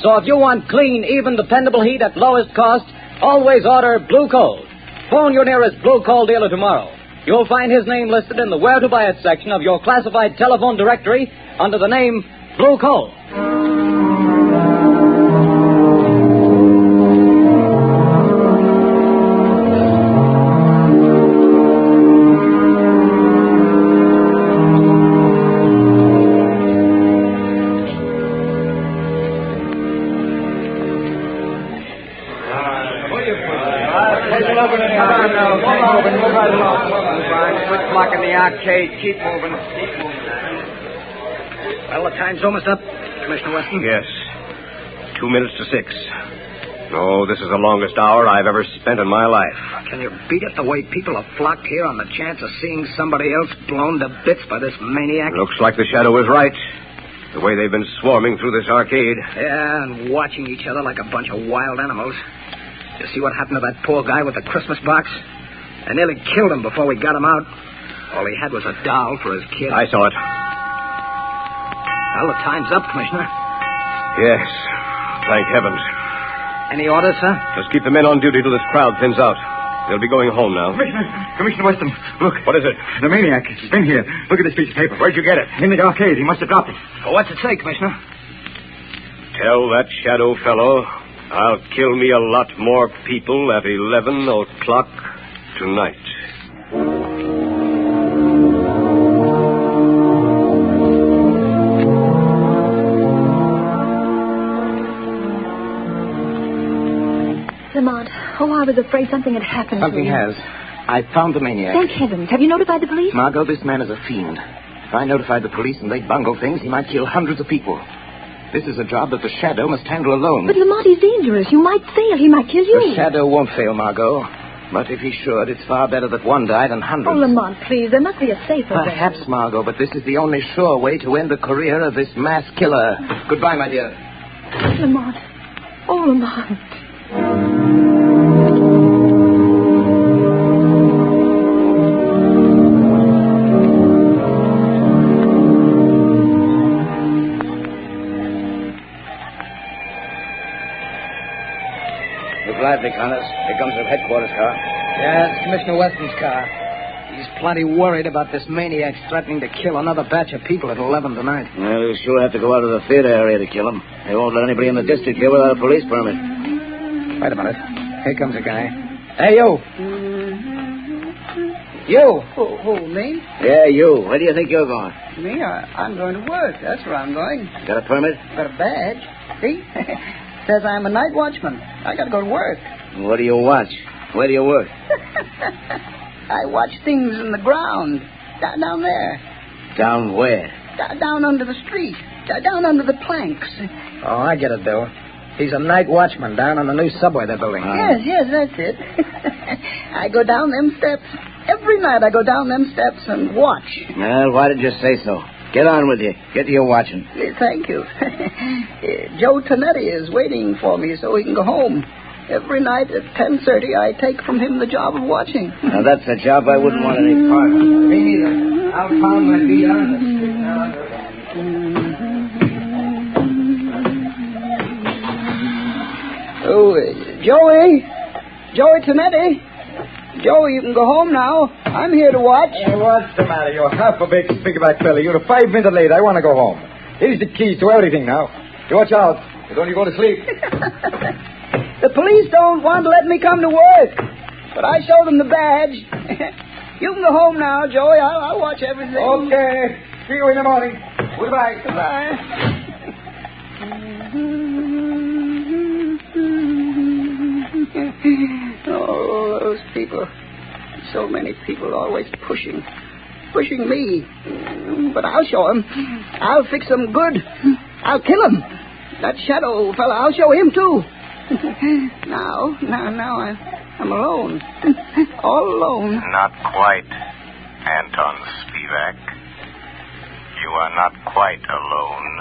So if you want clean, even, dependable heat at lowest cost, always order Blue coal. Phone your nearest Blue coal dealer tomorrow. You'll find his name listed in the Where to Buy It section of your classified telephone directory under the name Blue coal. Quit blocking the arcade. Keep moving. Well, the time's almost up, Commissioner Weston. Yes. 2 minutes to 6. No, this is the longest hour I've ever spent in my life. Can you beat it the way people have flocked here on the chance of seeing somebody else blown to bits by this maniac? Looks like the shadow was right. The way they've been swarming through this arcade. Yeah, and watching each other like a bunch of wild animals. You see what happened to that poor guy with the Christmas box? I nearly killed him before we got him out. All he had was a doll for his kid. I saw it. Well, the time's up, Commissioner. Yes. Thank heavens. Any orders, sir? Just keep the men on duty till this crowd thins out. They'll be going home now. Commissioner Weston, look. What is it? The maniac. He's been here. Look at this piece of paper. Where'd you get it? In the arcade. He must have dropped it. Well, what's it say, Commissioner? Tell that shadow fellow I'll kill me a lot more people at 11 o'clock tonight. Lamont, oh, I was afraid something had happened Something to you. has. I found the maniac. Thank heavens. Have you notified the police? Margot, this man is a fiend. If I notified the police and they bungled things, he might kill hundreds of people. This is a job that the Shadow must handle alone. But Lamont, he's dangerous. You might fail. He might kill you. The Shadow won't fail, Margot. But if he should, it's far better that one die than hundreds. Oh, Lamont, please. There must be a safer way. Perhaps, Margot, but this is the only sure way to end the career of this mass killer. Goodbye, my dear. Lamont. Oh, Lamont. Lively, Connors. Here comes the headquarters car. Yeah, it's Commissioner Weston's car. He's plenty worried about this maniac threatening to kill another batch of people at 11 tonight. Well, he'll sure have to go out of the theater area to kill him. They won't let anybody in the district here without a police permit. Wait a minute. Here comes a guy. Hey, you. You. Who, me? Yeah, you. Where do you think you're going? Me? I'm going to work. That's where I'm going. Got a permit? Got a badge. See? Says I'm a night watchman. I got to go to work. What do you watch? Where do you work? I watch things in the ground. Down there. Down where? Down under the street. Down under the planks. Oh, I get it, Bill. He's a night watchman down on the new subway they're building. Yes, that's it. I go down them steps. Every night I go down them steps and watch. Well, why did you say so? Get on with you. Get to your watching. Thank you. Joe Tonetti is waiting for me so he can go home. Every night at 10:30, I take from him the job of watching. Now, that's a job I wouldn't want any part of. Me neither. I'll pound my feet on it. Oh, Joey Tonetti. Joe, you can go home now. I'm here to watch. Hey, what's the matter? You're half a big speakerback fella. You're 5 minutes late. I want to go home. Here's the keys to everything now. You watch out. You don't go to sleep. The police don't want to let me come to work, but I show them the badge. You can go home now, Joey. I'll watch everything. Okay. See you in the morning. Goodbye. Goodbye. Oh, those people. So many people always pushing me. But I'll show them. I'll fix them good. I'll kill him. That shadow fella, I'll show him too. Now I'm alone. All alone. Not quite, Anton Spivak. You are not quite alone.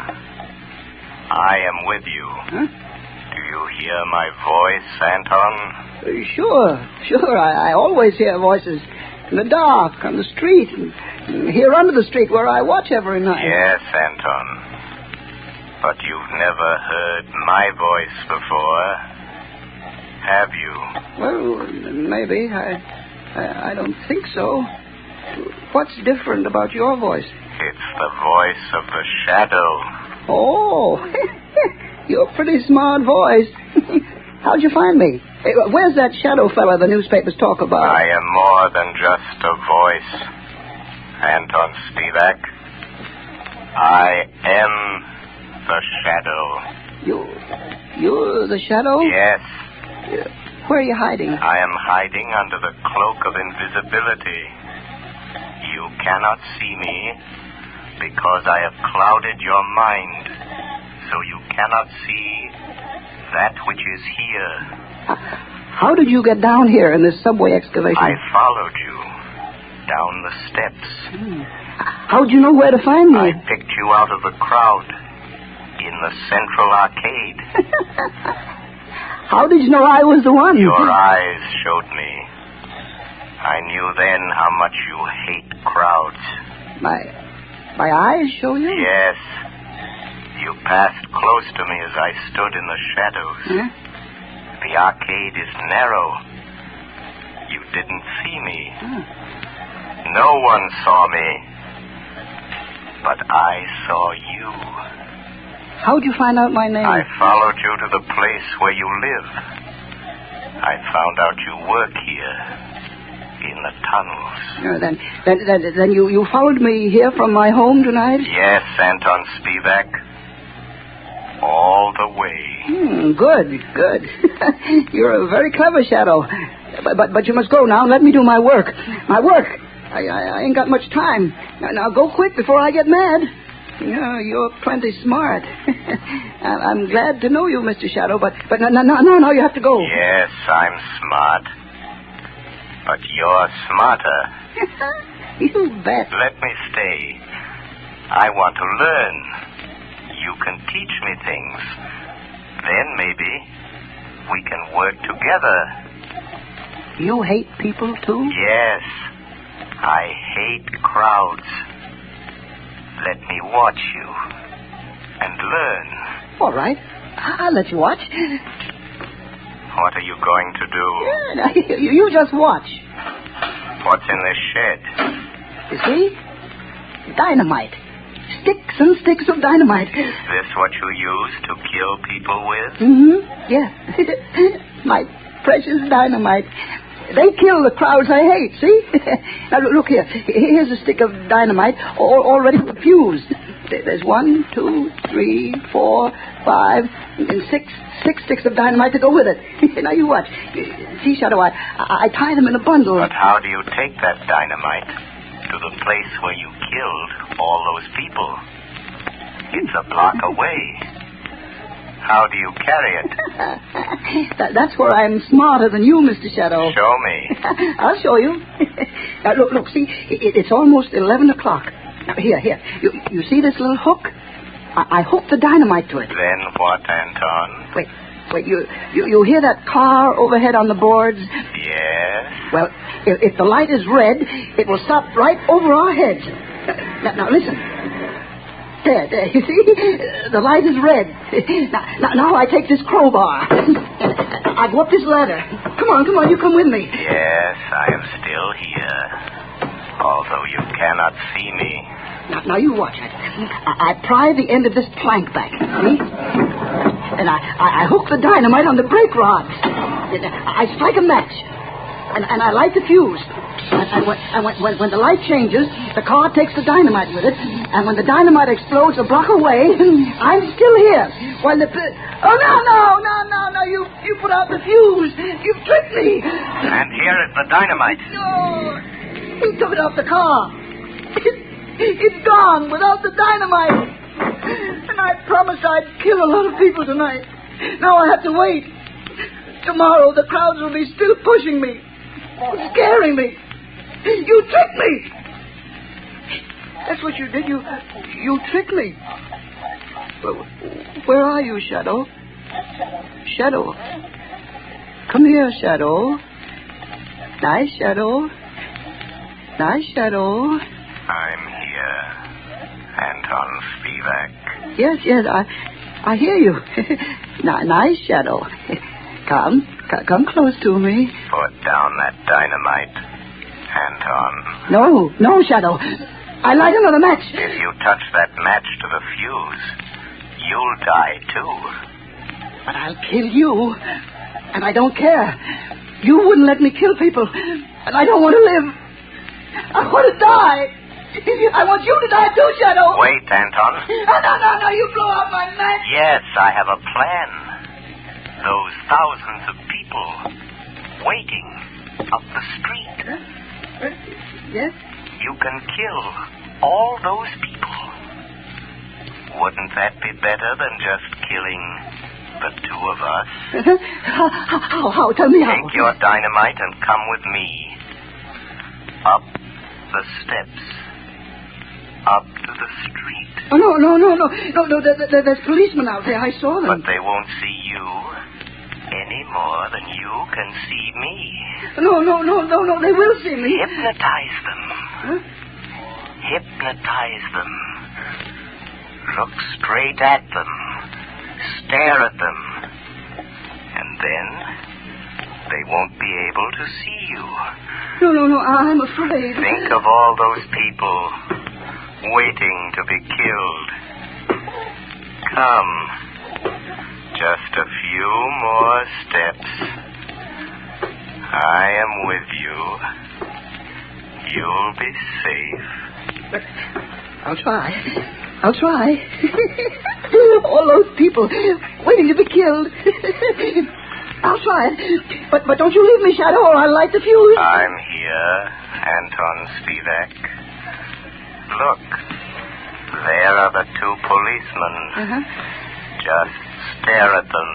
I am with you. Huh? Do you hear my voice, Anton? Sure. I always hear voices. in the dark, on the street, and here under the street where I watch every night. Yes, Anton. But you've never heard my voice before, have you? Well, maybe. I don't think so. What's different about your voice? It's the voice of the shadow. Oh, you're a pretty smart voice. How'd you find me? Where's that shadow fella the newspapers talk about? I am more than just a voice, Anton Spivak. I am the shadow. You're the shadow? Yes. Where are you hiding? I am hiding under the cloak of invisibility. You cannot see me because I have clouded your mind, so you cannot see that which is here. How did you get down here in this subway excavation? I followed you down the steps. How'd you know where to find me? I picked you out of the crowd in the central arcade. How did you know I was the one? Your eyes showed me. I knew then how much you hate crowds. My eyes show you? Yes. You passed close to me as I stood in the shadows. Huh? The arcade is narrow. You didn't see me. No one saw me. But I saw you. How'd you find out my name? I followed you to the place where you live. I found out you work here. In the tunnels. Then you followed me here from my home tonight? Yes, Anton Spivak. All the way. Good. You're a very clever shadow. But you must go now and let me do my work. I ain't got much time. Now go quick before I get mad. You're plenty smart. I'm glad to know you, Mr. Shadow, but no, you have to go. Yes, I'm smart. But you're smarter. You bet. Let me stay. I want to learn. You can teach me things. Then maybe we can work together. You hate people, too? Yes. I hate crowds. Let me watch you and learn. All right. I'll let you watch. What are you going to do? Yeah, you just watch. What's in this shed? You see? Dynamite. Sticks and sticks of dynamite. Is this what you use to kill people with? Mm-hmm. Yeah. My precious dynamite. They kill the crowds I hate, see? Now, look here. Here's a stick of dynamite already fused. There's 1, 2, 3, 4, 5, and 6 sticks of dynamite to go with it. Now, you watch. See, Shadow, I tie them in a bundle. But how do you take that dynamite to the place where you killed all those people? It's a block away. How do you carry it? That's where I'm smarter than you, Mr. Shadow. Show me. I'll show you. Now, look, see, it's almost 11 o'clock. Now, here. You see this little hook? I hook the dynamite to it. Then what, Anton? Wait, you hear that car overhead on the boards? Yes. Well, if the light is red, it will stop right over our heads. Now listen. There, you see? The light is red. Now I take this crowbar. I go up this ladder. Come on, you come with me. Yes, I am still here. Although you cannot see me. Now you watch it. I pry the end of this plank back. See? And I hook the dynamite on the brake rods. I strike a match. And I light the fuse. And when the light changes, the car takes the dynamite with it. And when the dynamite explodes a block away, I'm still here. When the... Oh, no. You put out the fuse. You've tricked me. And here is the dynamite. No. You took it off the car. It's gone without the dynamite. And I promised I'd kill a lot of people tonight. Now I have to wait. Tomorrow the crowds will be still pushing me. Scaring me. You tricked me. That's what you did. You tricked me. Where are you, Shadow? Shadow. Come here, Shadow. Nice, Shadow. Nice, Shadow. I'm here. Anton Spivak. Yes, I hear you. Nice, Shadow. Come close to me. Put down that dynamite, Anton. No, Shadow. I light another match. If you touch that match to the fuse, you'll die too. But I'll kill you. And I don't care. You wouldn't let me kill people. And I don't want to live. I want to die. I want you to die too, Shadow. Wait, Anton. No, you blow out my match. Yes, I have a plan. Those thousands of people waiting up the street. Yes? You can kill all those people. Wouldn't that be better than just killing the two of us? How? Tell me how. Take your dynamite and come with me. Up the steps. Up to the street. Oh, no. There's policemen out there. I saw them. But they won't see you any more than you can see me. No. They will see me. Hypnotize them. Huh? Hypnotize them. Look straight at them. Stare at them. And then they won't be able to see you. No, I'm afraid. Think of all those people waiting to be killed. Come. Just a few more steps. I am with you. You'll be safe. I'll try. All those people waiting to be killed. I'll try it. But don't you leave me, Shadow, or I'll light the fuse. I'm here, Anton Spivak. Look, there are the two policemen. Just stare at them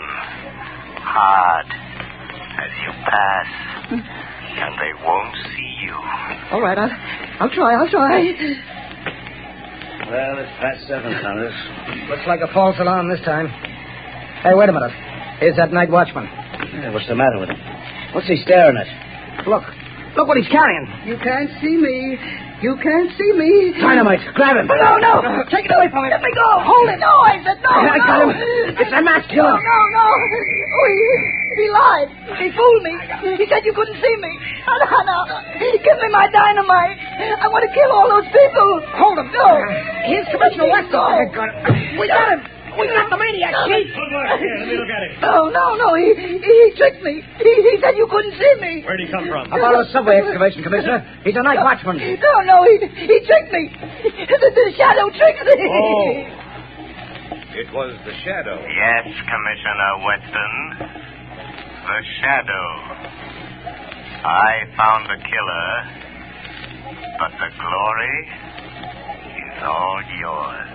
hard as you pass, and they won't see you. All right, I'll try. Well, it's past 7, Connors. Looks like a false alarm this time. Hey, wait a minute. Here's that night watchman. Yeah, what's the matter with him? What's he staring at? Look what he's carrying. You can't see me. Dynamite, grab him. No. Take it away from me. Let me go. Hold it. No, I said no. I got him. It's a match killer. No. Oh, he lied. He fooled me. He said you couldn't see me. No. Give me my dynamite. I want to kill all those people. Hold him. No. Here's Commissioner Weston. We got him. We got the maniac, Chief. Good work. Here, let me look at him. No. He tricked me. He said you couldn't see me. Where'd he come from? About a subway excavation, Commissioner. He's a night watchman. No. He tricked me. The Shadow tricked me. Oh. It was the Shadow. Yes, Commissioner Weston. The Shadow. I found the killer, but the glory is all yours.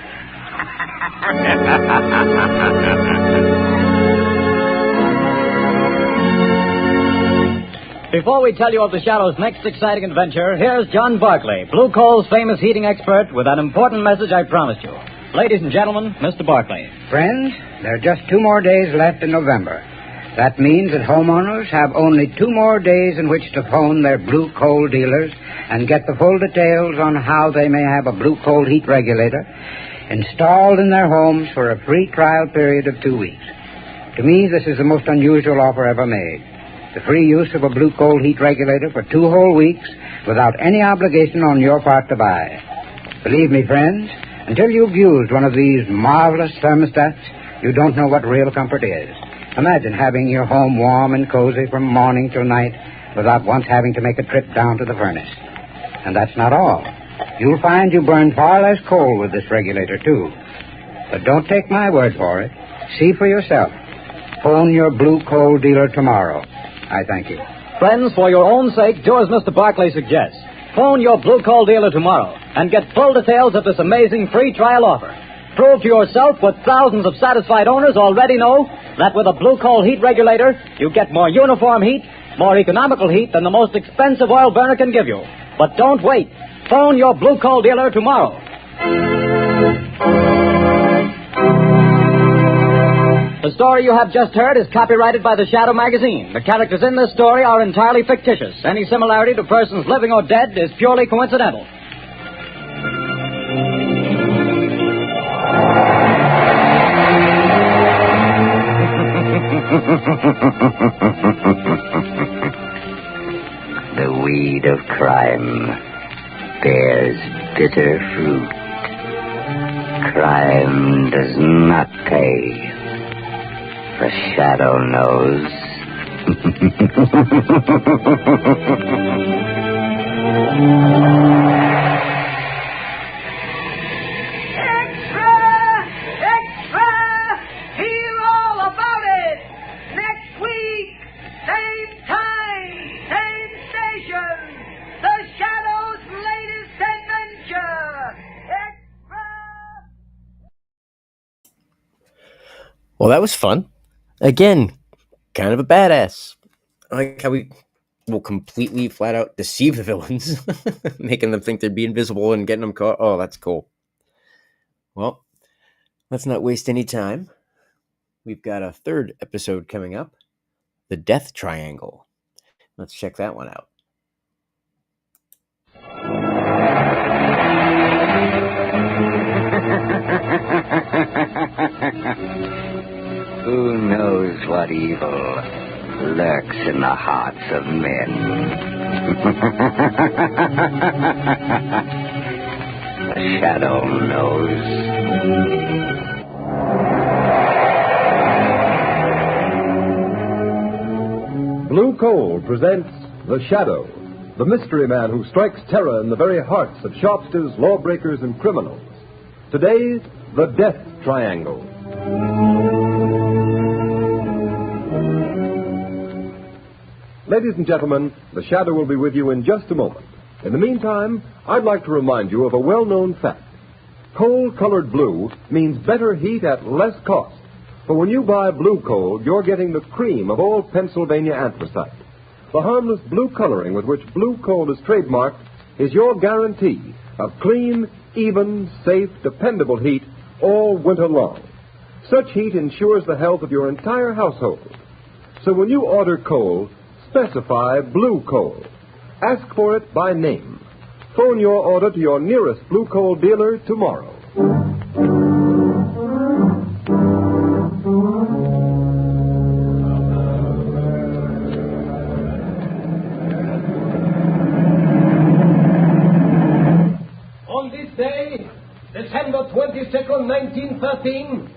Before we tell you of the Shadow's next exciting adventure, here's John Barclay, Blue Coal's famous heating expert, with an important message I promised you. Ladies and gentlemen, Mr. Barclay. Friends, there are just 2 more days left in November. That means that homeowners have only 2 more days in which to phone their Blue Coal dealers and get the full details on how they may have a Blue Coal heat regulator installed in their homes for a free trial period of 2 weeks. To me, this is the most unusual offer ever made. The free use of a Blue Coal heat regulator for 2 whole weeks without any obligation on your part to buy. Believe me, friends, until you've used one of these marvelous thermostats, you don't know what real comfort is. Imagine having your home warm and cozy from morning till night without once having to make a trip down to the furnace. And that's not all. You'll find you burn far less coal with this regulator, too. But don't take my word for it. See for yourself. Phone your Blue Coal dealer tomorrow. I thank you. Friends, for your own sake, do as Mr. Barclay suggests. Phone your Blue Coal dealer tomorrow and get full details of this amazing free trial offer. Prove to yourself what thousands of satisfied owners already know, that with a Blue Coal heat regulator, you get more uniform heat, more economical heat than the most expensive oil burner can give you. But don't wait. Phone your Blue Coal dealer tomorrow. The story you have just heard is copyrighted by the Shadow magazine. The characters in this story are entirely fictitious. Any similarity to persons living or dead is purely coincidental. The weed of crime bears bitter fruit. Crime does not pay. The Shadow knows. Well, that was fun. Again, kind of a badass. I like how we will completely flat out deceive the villains, making them think they'd be invisible and getting them caught. Oh, that's cool. Well, let's not waste any time. We've got a third episode coming up, The Death Triangle. Let's check that one out. Who knows what evil lurks in the hearts of men? The Shadow knows. Blue Coal presents The Shadow, the mystery man who strikes terror in the very hearts of shopsters, lawbreakers, and criminals. Today, The Death Triangle. Ladies and gentlemen, The Shadow will be with you in just a moment. In the meantime, I'd like to remind you of a well-known fact. Coal-colored blue means better heat at less cost. For when you buy blue coal, you're getting the cream of all Pennsylvania anthracite. The harmless blue coloring with which blue coal is trademarked is your guarantee of clean, even, safe, dependable heat all winter long. Such heat ensures the health of your entire household. So when you order coal, specify blue coal. Ask for it by name. Phone your order to your nearest blue coal dealer tomorrow. On this day, December 22nd, 1913,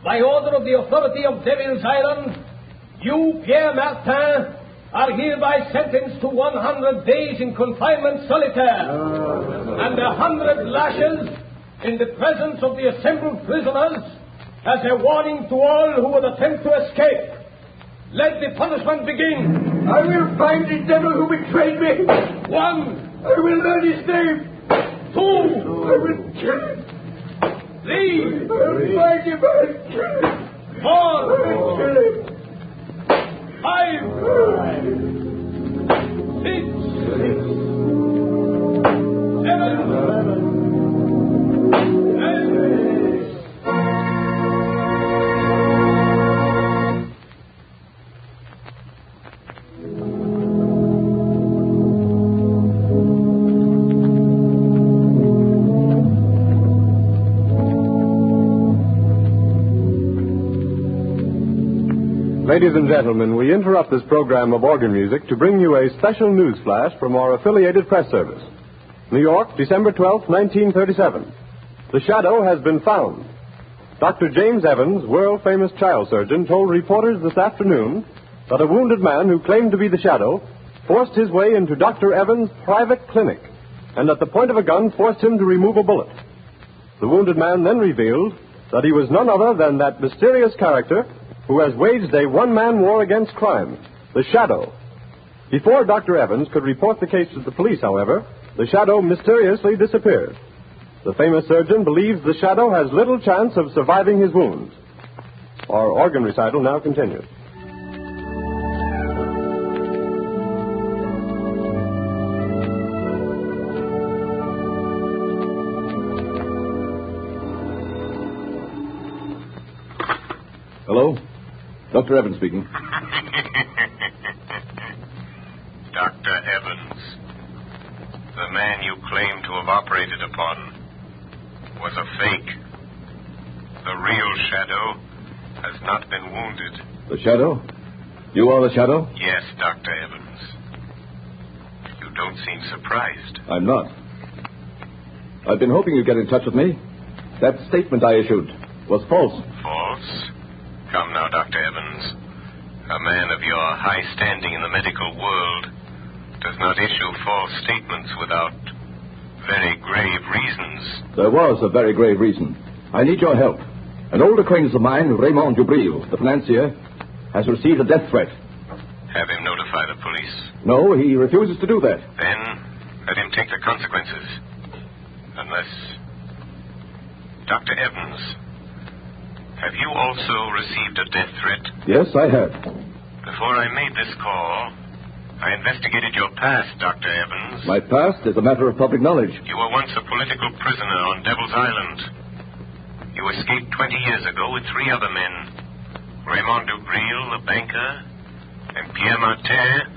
by order of the authority of Devil's Island, you, Pierre Martin, are hereby sentenced to 100 days in confinement solitaire and 100 lashes in the presence of the assembled prisoners as a warning to all who would attempt to escape. Let the punishment begin. I will find the devil who betrayed me. 1. I will learn his name. 2. I will kill him. 3. I will find him and kill him. 4. I will kill him. 5. 6. 7. Ladies and gentlemen, we interrupt this program of organ music to bring you a special news flash from our affiliated press service. New York, December 12, 1937. The Shadow has been found. Dr. James Evans, world-famous child surgeon, told reporters this afternoon that a wounded man who claimed to be the Shadow forced his way into Dr. Evans' private clinic and at the point of a gun forced him to remove a bullet. The wounded man then revealed that he was none other than that mysterious character who has waged a one-man war against crime, the Shadow. Before Dr. Evans could report the case to the police, however, the Shadow mysteriously disappeared. The famous surgeon believes the Shadow has little chance of surviving his wounds. Our organ recital now continues. Hello? Dr. Evans speaking. Dr. Evans, the man you claim to have operated upon was a fake. The real Shadow has not been wounded. The Shadow? You are the Shadow? Yes, Dr. Evans. You don't seem surprised. I'm not. I've been hoping you'd get in touch with me. That statement I issued was false. False? Come now, Dr. Evans. A man of your high standing in the medical world does not issue false statements without very grave reasons. There was a very grave reason. I need your help. An old acquaintance of mine, Raymond Dubril, the financier, has received a death threat. Have him notify the police. No, he refuses to do that. Then let him take the consequences. Unless... Dr. Evans, have you also received a death threat? Yes, I have. Before I made this call, I investigated your past, Dr. Evans. My past is a matter of public knowledge. You were once a political prisoner on Devil's Island. You escaped 20 years ago with 3 other men. Raymond Dubril, the banker, and Pierre Martin,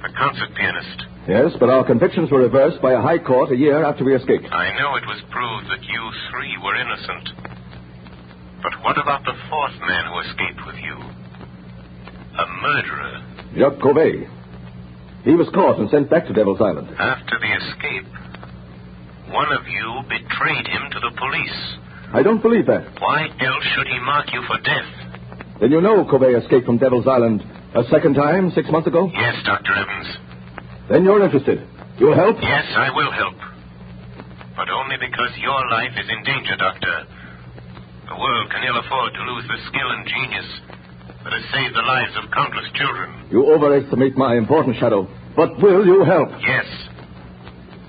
the concert pianist. Yes, but our convictions were reversed by a high court a year after we escaped. I know it was proved that you 3 were innocent. But what about the 4th man who escaped with you? A murderer. Jacques Cauvet. He was caught and sent back to Devil's Island. After the escape, one of you betrayed him to the police. I don't believe that. Why else should he mark you for death? Then you know Cauvet escaped from Devil's Island a second time 6 months ago? Yes, Dr. Evans. Then you're interested. You'll help? Yes, I will help. But only because your life is in danger, Doctor. The world can ill afford to lose the skill and genius that has saved the lives of countless children. You overestimate my importance, Shadow. But will you help? Yes.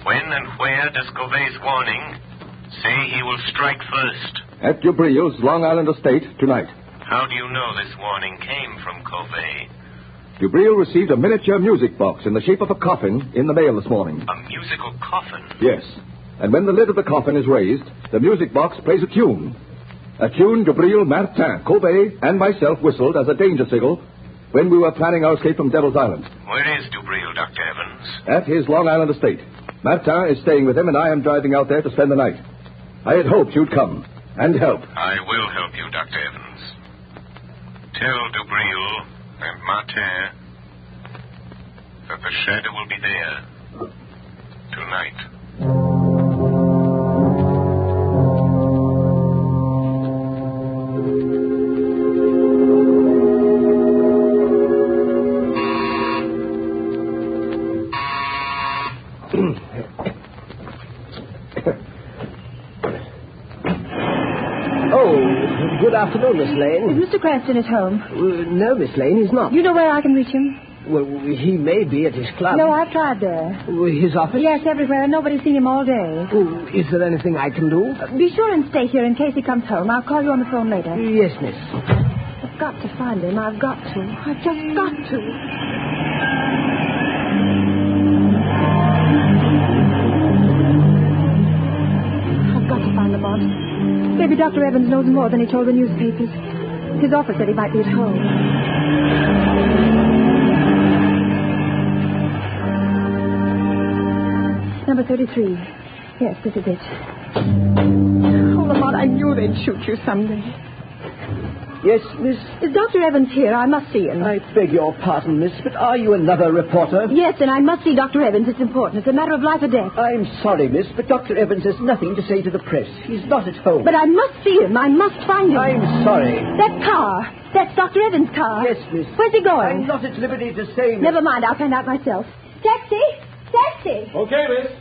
When and where does Cauvet's warning say he will strike first? At Dubril's Long Island estate tonight. How do you know this warning came from Cauvet? Dubril received a miniature music box in the shape of a coffin in the mail this morning. A musical coffin? Yes. And when the lid of the coffin is raised, the music box plays a tune. A tune Dubril, Martin, Cauvet, and myself whistled as a danger signal when we were planning our escape from Devil's Island. Where is Dubril, Dr. Evans? At his Long Island estate. Martin is staying with him, and I am driving out there to spend the night. I had hoped you'd come and help. I will help you, Dr. Evans. Tell Dubril and Martin that the Shadow will be there tonight. Good afternoon, Miss Lane. Is Mr. Cranston at home? No, Miss Lane, he's not. You know where I can reach him? Well, he may be at his club. No, I've tried there. His office? Yes, everywhere, and nobody's seen him all day. Is there anything I can do? Be sure and stay here in case he comes home. I'll call you on the phone later. Yes, miss. I've got to find him. I've got to. I've just got to. I've got to find Lamont. Maybe Dr. Evans knows more than he told the newspapers. His office said he might be at home. Number 33. Yes, this is it. Oh, Lamont, I knew they'd shoot you someday. Yes, miss? Is Dr. Evans here? I must see him. I beg your pardon, miss, but are you another reporter? Yes, and I must see Dr. Evans. It's important. It's a matter of life or death. I'm sorry, miss, but Dr. Evans has nothing to say to the press. He's not at home. But I must see him. I must find him. I'm sorry. That car. That's Dr. Evans' car. Yes, miss. Where's he going? I'm not at liberty to say, miss. Never mind. I'll find out myself. Taxi! Taxi! Okay, miss.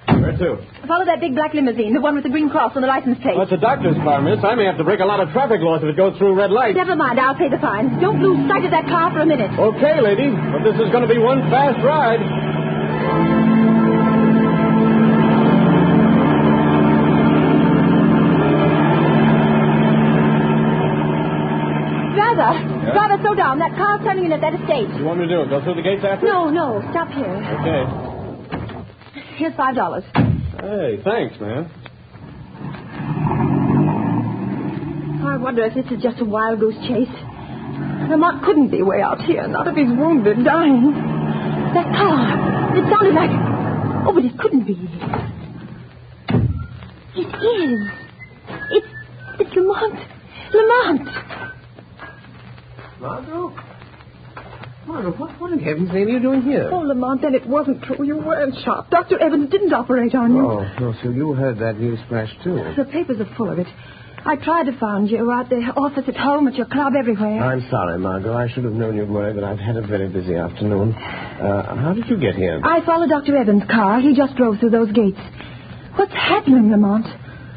Where to? Follow that big black limousine, the one with the green cross on the license plate. Well, it's a doctor's car, miss. I may have to break a lot of traffic laws if it goes through red lights. Never mind. I'll pay the fine. Don't lose sight of that car for a minute. Okay, lady. But this is going to be one fast ride. Driver, slow down. That car's turning in at that estate. What do you want me to do? Go through the gates after? No. Stop here. Okay. Here's $5. Hey, thanks, man. I wonder if this is just a wild goose chase. Lamont couldn't be way out here, not if he's wounded, dying. That car, it sounded like... Oh, but it couldn't be. It is. It's Lamont. Lamont! Margot, what in heaven's name are you doing here? Oh, Lamont, then it wasn't true. You weren't shot. Dr. Evans didn't operate on you. Oh, no, so you heard that news flash, too. The papers are full of it. I tried to find you at the office, at home, at your club, everywhere. I'm sorry, Margot. I should have known you'd worry, but I've had a very busy afternoon. How did you get here? I followed Dr. Evans' car. He just drove through those gates. What's happening, Lamont?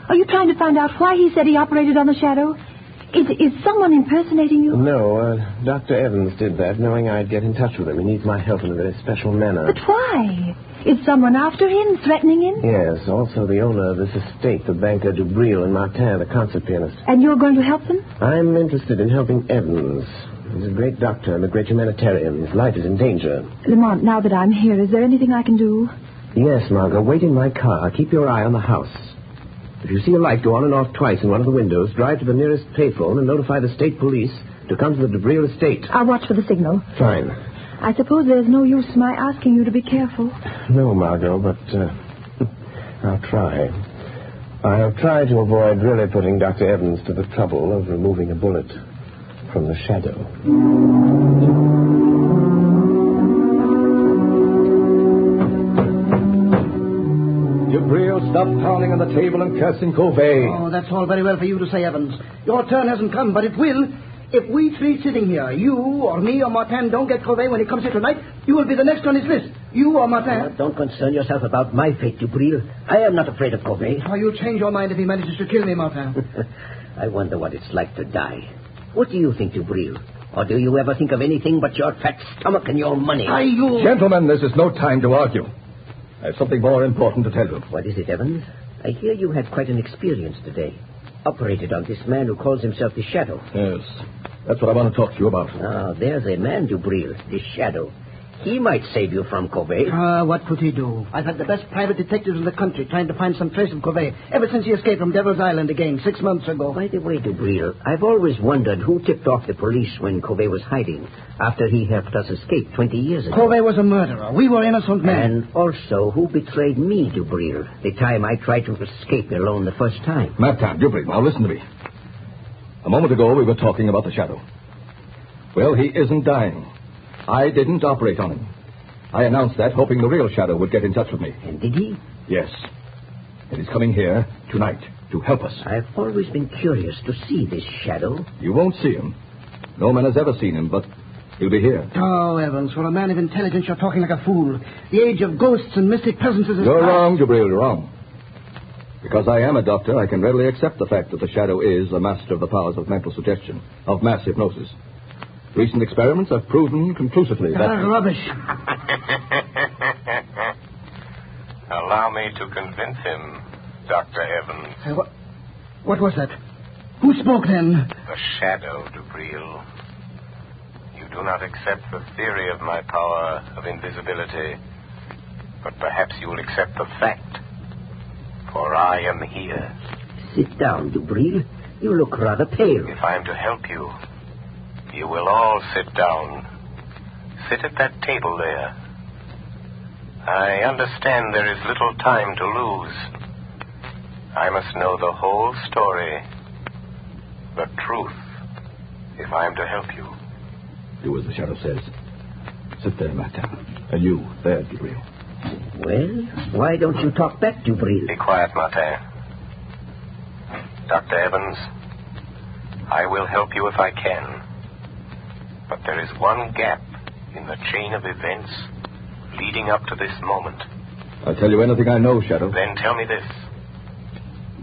Are you trying to find out why he said he operated on the shadow? Is someone impersonating you? No, Dr. Evans did that, knowing I'd get in touch with him. He needs my help in a very special manner. But why? Is someone after him, threatening him? Yes, also the owner of this estate, the banker Dubril and Martin, the concert pianist. And you're going to help them? I'm interested in helping Evans. He's a great doctor and a great humanitarian. His life is in danger. Lamont, now that I'm here, is there anything I can do? Yes, Margot. Wait in my car. Keep your eye on the house. If you see a light go on and off twice in one of the windows, drive to the nearest payphone and notify the state police to come to the Dubril estate. I'll watch for the signal. Fine. I suppose there's no use my asking you to be careful. No, Margot, but I'll try. I'll try to avoid really putting Dr. Evans to the trouble of removing a bullet from the shadow. Dubril, stop pounding on the table and cursing Covey. Oh, that's all very well for you to say, Evans. Your turn hasn't come, but it will. If we three sitting here, you or me or Martin, don't get Covey when he comes here tonight, you will be the next on his list. You or Martin. Don't concern yourself about my fate, Dubril. I am not afraid of Covey. Oh, you'll change your mind if he manages to kill me, Martin. I wonder what it's like to die. What do you think, Dubril? Or do you ever think of anything but your fat stomach and your money? Gentlemen, this is no time to argue. I have something more important to tell you. What is it, Evans? I hear you had quite an experience today. Operated on this man who calls himself the Shadow. Yes, that's what I want to talk to you about. Ah, there's a man, Dubril, the Shadow. He might save you from Covey. What could he do? I've had the best private detectives in the country trying to find some trace of Covey ever since he escaped from Devil's Island again 6 months ago. By the way, Dubril, I've always wondered who tipped off the police when Covey was hiding after he helped us escape 20 years ago. Covey was a murderer. We were innocent men. And also, who betrayed me, Dubril, the time I tried to escape alone the first time? Martin, Dubril, now listen to me. A moment ago, we were talking about the Shadow. Well, he isn't dying. I didn't operate on him. I announced that, hoping the real Shadow would get in touch with me. And did he? Yes. And he's coming here tonight to help us. I've always been curious to see this Shadow. You won't see him. No man has ever seen him, but he'll be here. Oh, Evans, for a man of intelligence, you're talking like a fool. The age of ghosts and mystic presences is You're past. wrong, Dubril, you're wrong. Because I am a doctor, I can readily accept the fact that the Shadow is a master of the powers of mental suggestion, of mass hypnosis. Recent experiments have proven conclusively that... Rubbish. Allow me to convince him, Dr. Evans. What was that? Who spoke then? The Shadow, Dubril. You do not accept the theory of my power of invisibility, but perhaps you will accept the fact, for I am here. Sit down, Dubril. You look rather pale. If I am to help you, you will all sit down. Sit at that table there. I understand there is little time to lose. I must know the whole story, the truth, if I am to help you. Do as the Shadow says. Sit there, Martin. And you, there, Dubril. Well, why don't you talk back, Dubril? Be quiet, Martin. Dr. Evans, I will help you if I can. But there is one gap in the chain of events leading up to this moment. I'll tell you anything I know, Shadow. Then tell me this.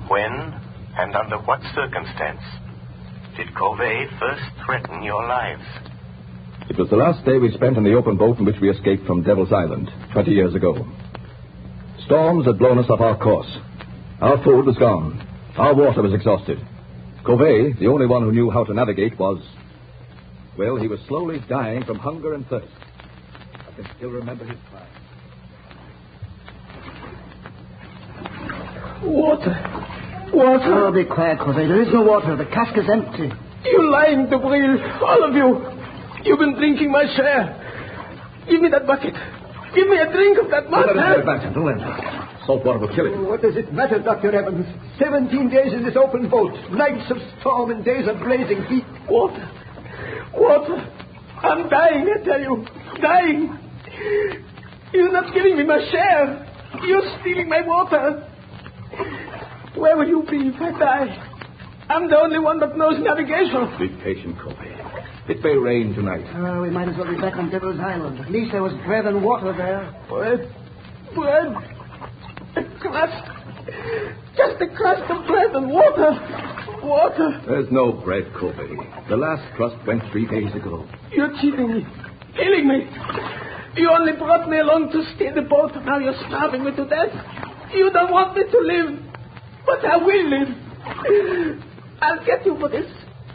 When and under what circumstance did Covey first threaten your lives? It was the last day we spent in the open boat in which we escaped from Devil's Island 20 years ago. Storms had blown us off our course. Our food was gone. Our water was exhausted. Covey, the only one who knew how to navigate, was... Well, he was slowly dying from hunger and thirst. I can still remember his cry. Water. Oh, be quiet, Covey. There is no water. The cask is empty. You lying, Dubril. All of you. You've been drinking my share. Give me that bucket. Give me a drink of that mud. Don't let him. Salt water will kill him. What does it matter, Dr. Evans? 17 days in this open boat. Nights of storm and days of blazing heat. Water. Water. I'm dying, I tell you. Dying. You're not giving me my share. You're stealing my water. Where will you be if I die? I'm the only one that knows navigation. Be patient, Kobe. It may rain tonight. We might as well be back on Devil's Island. At least there was bread and water there. Bread. Bread. A crust. Just a crust of bread and water. Water. There's no bread, Kobe. The last crust went 3 days ago. You're cheating me. Killing me. You only brought me along to steer the boat. Now you're starving me to death. You don't want me to live. But I will live. I'll get you for this.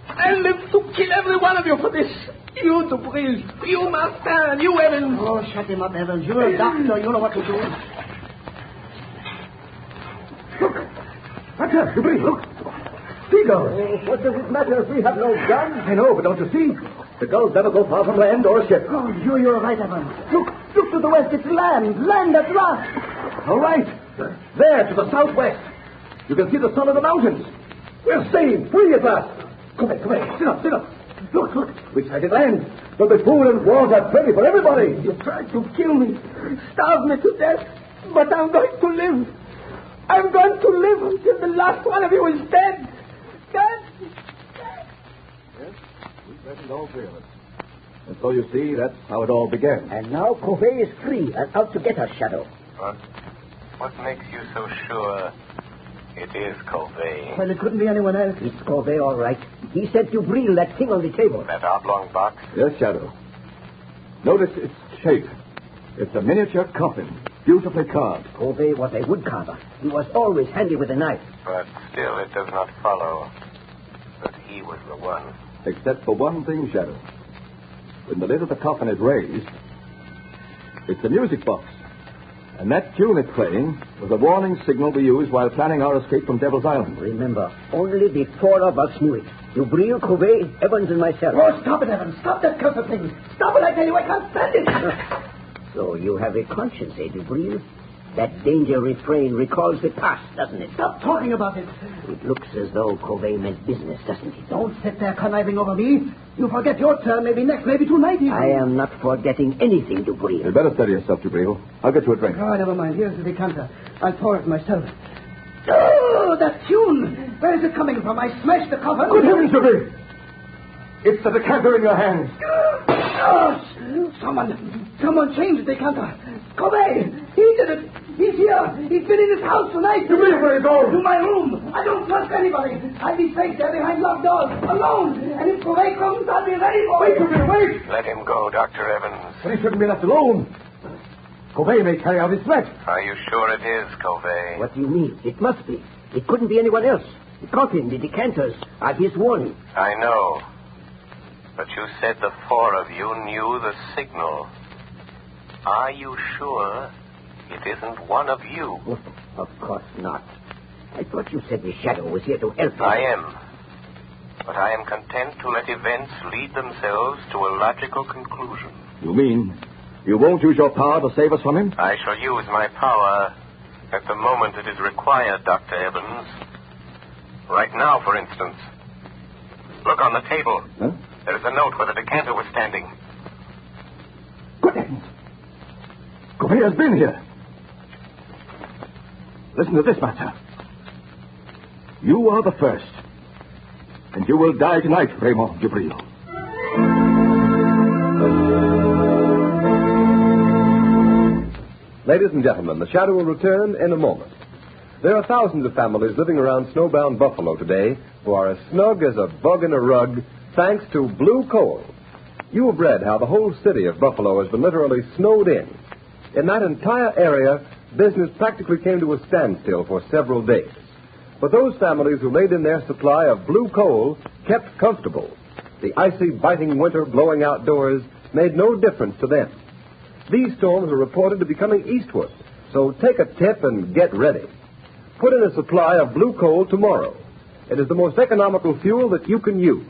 I'll live to kill every one of you for this. You, Dubril. You, Martin. You, Evans. Oh, shut him up, Evans. You're a doctor. You know what to do. Look. Doctor, Dubril, look. Seagulls. What does it matter if we have no guns? I know, but don't you see? The gulls never go far from land or a ship. Oh, you're right, Evans. Look to the west. It's land. Land at last. All right. There, to the southwest. You can see the sun of the mountains. We're saved. Free at last. Come here. Sit up. Look. We've sighted land. There'll be food and water plenty for everybody. You tried to kill me. Starve me to death. But I'm going to live. I'm going to live until the last one of you is dead. Dead. Yes, we threatened all 3 of us. And so you see, that's how it all began. And now Covey is free and out to get us, Shadow. What makes you so sure it is Covey? Well, it couldn't be anyone else. It's Covey, all right. He sent Dubril that thing on the table. That oblong box? Yes, Shadow. Notice its shape. It's a miniature coffin, beautifully carved. Covey was a woodcarver. He was always handy with a knife. But still, it does not follow that he was the one. Except for one thing, Shadow. When the lid of the coffin is raised, it's a music box. And that tune it's playing was a warning signal we used while planning our escape from Devil's Island. Remember, only the 4 of us knew it. Dubril, Covey, Evans, and myself. Oh, stop it, Evans. Stop that cursed thing. Stop it, I tell you. I can't stand it. So you have a conscience, eh, Dubril? That danger refrain recalls the past, doesn't it? Stop talking about it. It looks as though Covey meant business, doesn't it? Don't sit there conniving over me. You forget your turn, maybe next, maybe tonight even. I am not forgetting anything, Dubril. You'd better steady yourself, Dubril. I'll get you a drink. Oh, never mind. Here's the decanter. I'll pour it myself. Oh, that tune. Where is it coming from? I smashed the coffin. Good heavens, Dubril! It's the decanter in your hands. Oh, someone changed the decanter. Covey, he did it. He's here. He's been in his house tonight. Dubril, where are you going? To my room. I don't trust anybody. I'll be safe there behind locked doors, alone. And if Covey comes, I'll be ready for him. Wait. Let him go, Dr. Evans. But he shouldn't be left alone. Covey may carry out his threat. Are you sure it is, Covey? What do you mean? It must be. It couldn't be anyone else. The coffin, the decanters are his warning. I know. But you said the 4 of you knew the signal. Are you sure it isn't one of you? Oh, of course not. I thought you said the Shadow was here to help us. I am. But I am content to let events lead themselves to a logical conclusion. You mean you won't use your power to save us from him? I shall use my power at the moment it is required, Dr. Evans. Right now, for instance. Look on the table. Huh? There is a note where the decanter was standing. Good heavens. Covey has been here. Listen to this, master. You are the first. And you will die tonight, Raymond Dubril. Ladies and gentlemen, the Shadow will return in a moment. There are thousands of families living around snowbound Buffalo today who are as snug as a bug in a rug thanks to blue coal. You have read how the whole city of Buffalo has been literally snowed in. In that entire area, business practically came to a standstill for several days. But those families who laid in their supply of blue coal kept comfortable. The icy, biting winter blowing outdoors made no difference to them. These storms are reported to be coming eastward, so take a tip and get ready. Put in a supply of blue coal tomorrow. It is the most economical fuel that you can use.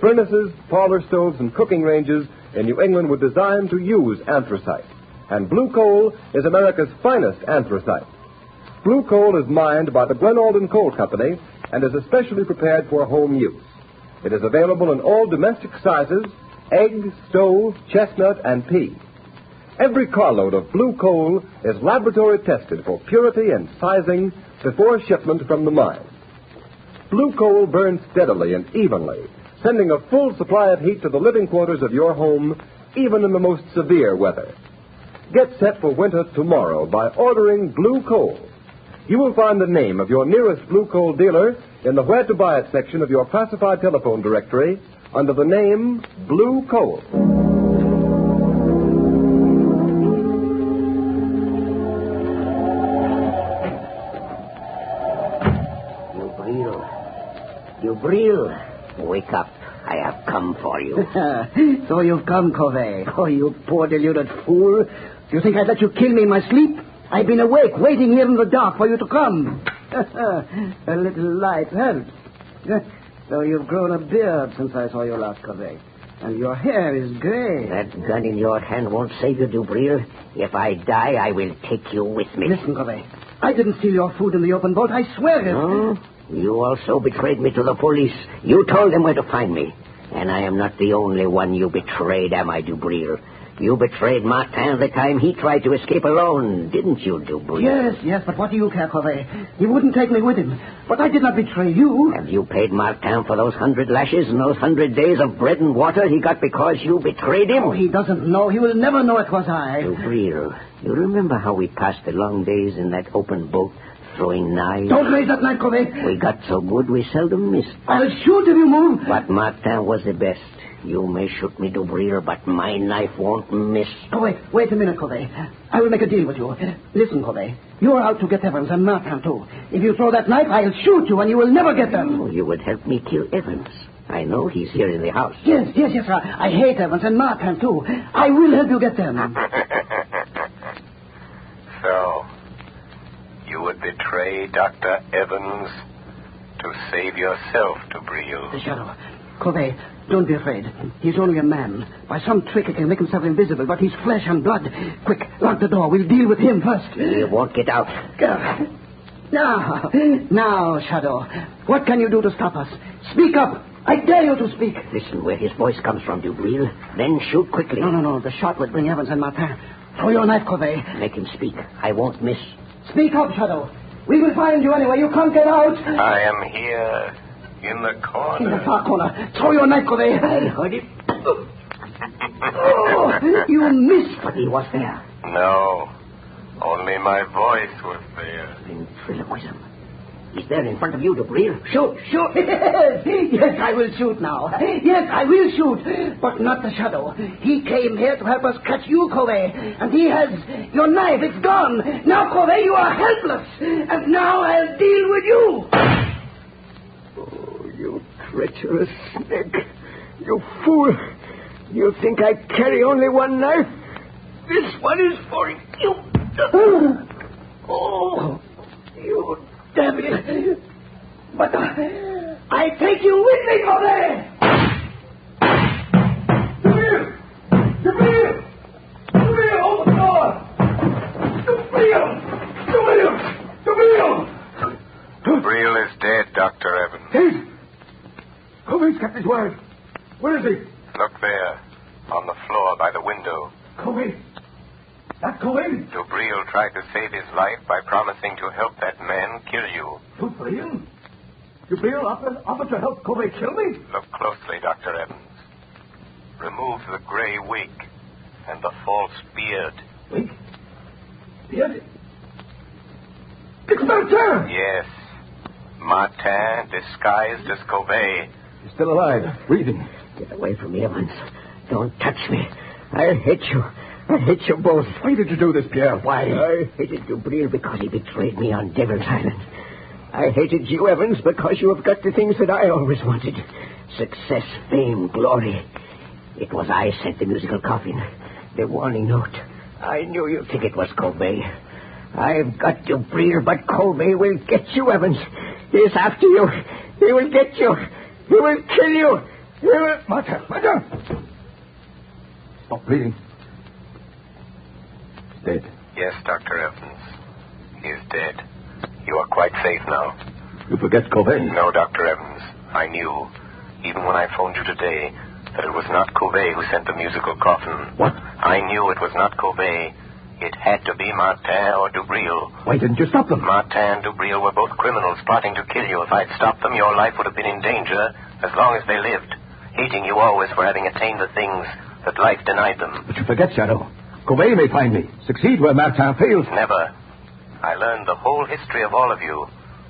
Furnaces, parlor stoves, and cooking ranges in New England were designed to use anthracite. And blue coal is America's finest anthracite. Blue coal is mined by the Glenalden Coal Company and is especially prepared for home use. It is available in all domestic sizes: egg, stove, chestnut, and pea. Every carload of blue coal is laboratory tested for purity and sizing before shipment from the mine. Blue coal burns steadily and evenly, sending a full supply of heat to the living quarters of your home, even in the most severe weather. Get set for winter tomorrow by ordering blue coal. You will find the name of your nearest blue coal dealer in the Where to Buy It section of your classified telephone directory under the name Blue Coal. Dubril, wake up. I have come for you. So you've come, Covey. Oh, you poor deluded fool. Do you think I'd let you kill me in my sleep? I've been awake, waiting here in the dark for you to come. A little light helps. So you've grown a beard since I saw you last, Covey. And your hair is gray. That gun in your hand won't save you, Dubril. If I die, I will take you with me. Listen, Covey. I didn't steal your food in the open boat. I swear it. No? You also betrayed me to the police. You told them where to find me. And I am not the only one you betrayed, am I, Dubril? You betrayed Martin the time he tried to escape alone, didn't you, Dubril? Yes, but what do you care, Covey? He wouldn't take me with him. But I did not betray you. Have you paid Martin for those 100 lashes and those 100 days of bread and water he got because you betrayed him? Oh, he doesn't know. He will never know it was I. Dubril, you remember how we passed the long days in that open boat, throwing knives? Don't raise that knife, Covey. We got so good we seldom missed. I'll shoot if you move. But Martin was the best. You may shoot me, Dubril, but my knife won't miss. Oh, wait a minute, Covey. I will make a deal with you. Listen, Covey. You're out to get Evans and Martin, too. If you throw that knife, I'll shoot you and you will never get them. Oh, you would help me kill Evans. I know he's here in the house. Yes. I hate Evans and Martin, too. I will help you get them. So, you would betray Dr. Evans to save yourself, Dubril. The Shadow. Covey, don't be afraid. He's only a man. By some trick he can make himself invisible, but he's flesh and blood. Quick, lock the door. We'll deal with him first. He won't get out. Now, Shadow. What can you do to stop us? Speak up. I dare you to speak. Listen where his voice comes from, Dubril. Then shoot quickly. No. The shot will bring Evans and Martin. Throw your knife, Covey. Make him speak. I won't miss. Speak up, Shadow. We will find you anyway. You can't get out. I am here. In the corner. In the far corner. Throw your knife, Covey. I heard it. Oh, you missed. But he was there. No. Only my voice was there. Ventriloquism. He's there in front of you, Dubril. Shoot. Yes, I will shoot now. Yes, I will shoot. But not the Shadow. He came here to help us catch you, Covey. And he has your knife. It's gone. Now, Covey, you are helpless. And now I'll deal with you. You treacherous snake. You fool. You think I carry only one knife? This one is for you. Oh, you devil. But I take you with me, Covey. Dubril, open the door. Dubril is dead, Dr. Evans. Dead? Covey's kept his word. Where is he? Look there, on the floor by the window. Covey? That Covey? Dubril tried to save his life by promising to help that man kill you. Dubril? Dubril offered to help Covey kill me? Look closely, Dr. Evans. Remove the gray wig and the false beard. Wig? Beard? It's Martin! Yes. Martin, disguised as Covey. He's still alive, breathing. Get away from me, Evans. Don't touch me. I hate you. I hate you both. Why did you do this, Pierre? Why? I hated Dubril because he betrayed me on Devil's Island. I hated you, Evans, because you have got the things that I always wanted. Success, fame, glory. It was I sent the musical coffin, the warning note. I knew you'd think it was Covey. I've got Dubril, but Covey will get you, Evans. He's after you. He will get you. He will kill you. Here, Martha. Stop bleeding. He's dead. Yes, Dr. Evans. He is dead. You are quite safe now. You forget Covey. No, Dr. Evans. I knew, even when I phoned you today, that it was not Covey who sent the musical coffin. What? I knew it was not Covey. It had to be Martin or Dubril. Why didn't you stop them? Martin and Dubril were both criminals plotting to kill you. If I'd stopped them, your life would have been in danger as long as they lived, hating you always for having attained the things that life denied them. But you forget, Shadow. Covey may find me. Succeed where Martin fails. Never. I learned the whole history of all of you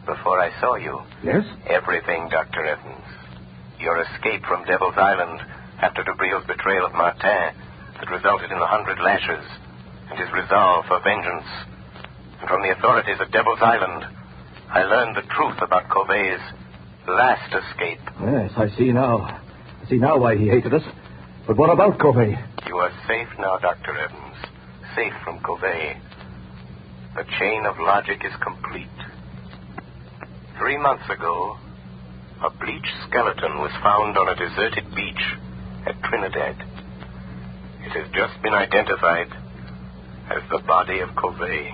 before I saw you. Yes? Everything, Dr. Evans. Your escape from Devil's Island after Dubril's betrayal of Martin that resulted in the 100 lashes, and his resolve for vengeance. And from the authorities at Devil's Island, I learned the truth about Covey's last escape. Yes, I see now. I see now why he hated us. But what about Covey? You are safe now, Dr. Evans. Safe from Covey. The chain of logic is complete. 3 months ago, a bleached skeleton was found on a deserted beach at Trinidad. It has just been identified as the body of Covey.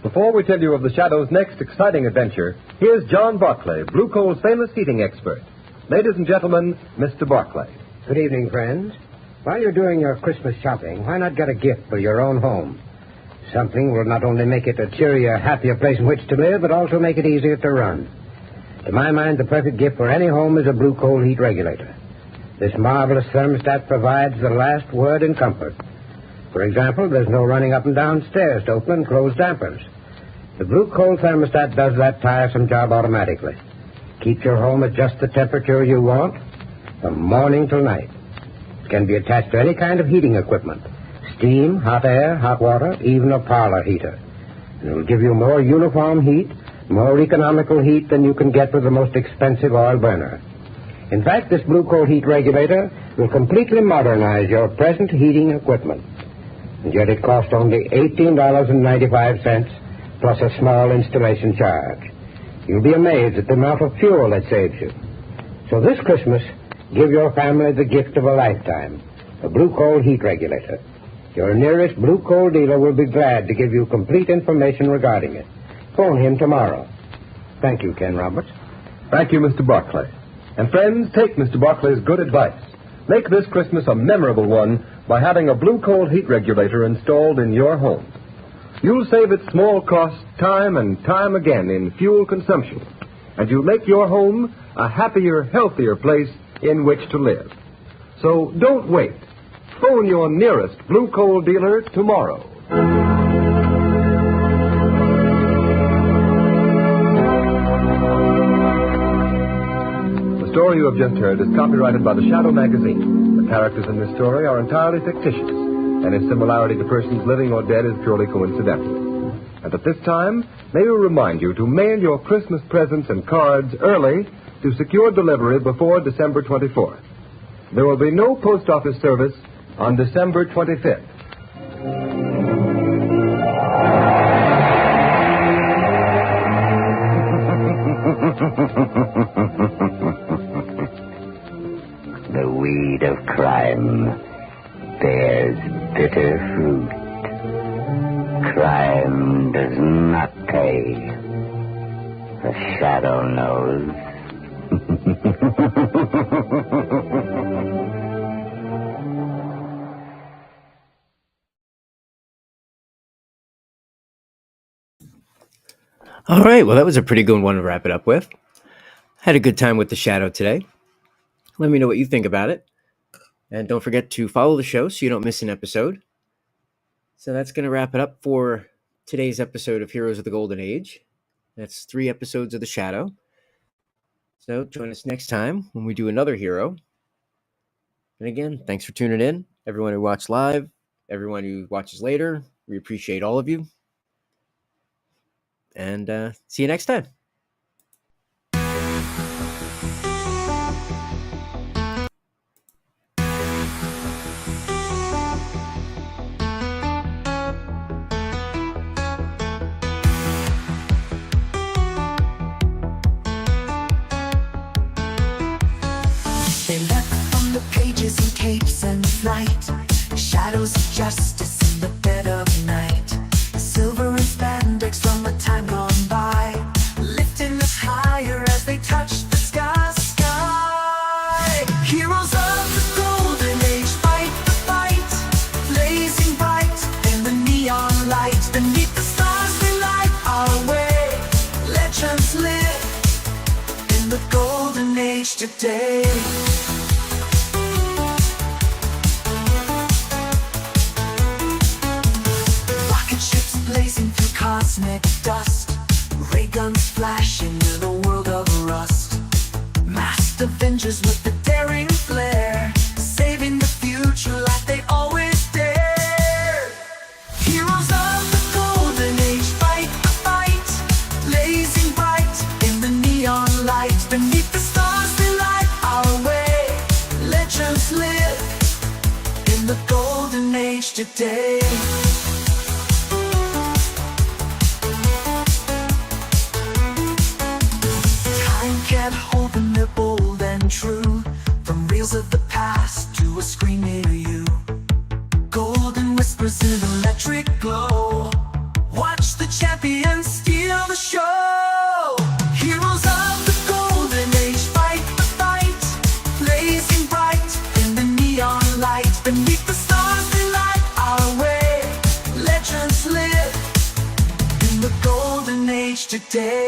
Before we tell you of the Shadow's next exciting adventure, here's John Barclay, Blue Coal's famous heating expert. Ladies and gentlemen, Mr. Barclay. Good evening, friends. While you're doing your Christmas shopping, why not get a gift for your own home? Something will not only make it a cheerier, happier place in which to live, but also make it easier to run. To my mind, the perfect gift for any home is a Blue Coal heat regulator. This marvelous thermostat provides the last word in comfort. For example, there's no running up and down stairs to open and close dampers. The Blue Coal thermostat does that tiresome job automatically. Keeps your home at just the temperature you want from morning till night. It can be attached to any kind of heating equipment. Steam, hot air, hot water, even a parlor heater. And it will give you more uniform heat, more economical heat than you can get with the most expensive oil burner. In fact, this Blue Coal heat regulator will completely modernize your present heating equipment. And yet it costs only $18.95 plus a small installation charge. You'll be amazed at the amount of fuel it saves you. So this Christmas, give your family the gift of a lifetime, a Blue Coal heat regulator. Your nearest Blue Coal dealer will be glad to give you complete information regarding it. Phone him tomorrow. Thank you, Ken Roberts. Thank you, Mr. Barclay. And friends, take Mr. Barclay's good advice. Make this Christmas a memorable one by having a Blue Coal heat regulator installed in your home. You'll save at small cost time and time again in fuel consumption, and you'll make your home a happier, healthier place in which to live. So don't wait. Phone your nearest Blue Coal dealer tomorrow. The story you have just heard is copyrighted by the Shadow magazine. The characters in this story are entirely fictitious, and its similarity to persons living or dead is purely coincidental. And at this time, may we remind you to mail your Christmas presents and cards early to secure delivery before December 24th. There will be no post office service on December 25th. The weed of crime bears bitter fruit. Crime does not pay. The Shadow knows. All right, well, that was a pretty good one to wrap it up with. Had a good time with The Shadow today. Let me know what you think about it. And don't forget to follow the show so you don't miss an episode. So that's going to wrap it up for today's episode of Heroes of the Golden Age. That's 3 episodes of The Shadow. So join us next time when we do another hero. And again, thanks for tuning in. Everyone who watched live, everyone who watches later, we appreciate all of you. And see you next time. They leapt from the pages in capes and flight, shadows of justice in the dead of night. Silver and spandex from a time gone by, lifting us higher as they touched the sky. Heroes of the golden age fight the fight, blazing bright in the neon light. Beneath the stars they light our way. Legends live in the golden age today. Rocket ships blazing through cosmic dust, ray guns flashing in a world of rust. Masked Avengers with the daring flair, saving the future like they always dare. Heroes of the golden age fight the fight, blazing bright in the neon light. Beneath the stars they light our way. Legends live in the golden age today. Time can't hold them, they're bold and true. From reels of the past to a screen near you. Golden whispers in electric glow. Watch the champions steal the show. Heroes of the golden age fight the fight, blazing bright in the neon light. Beneath the stars they light our way. Legends live in the golden age today.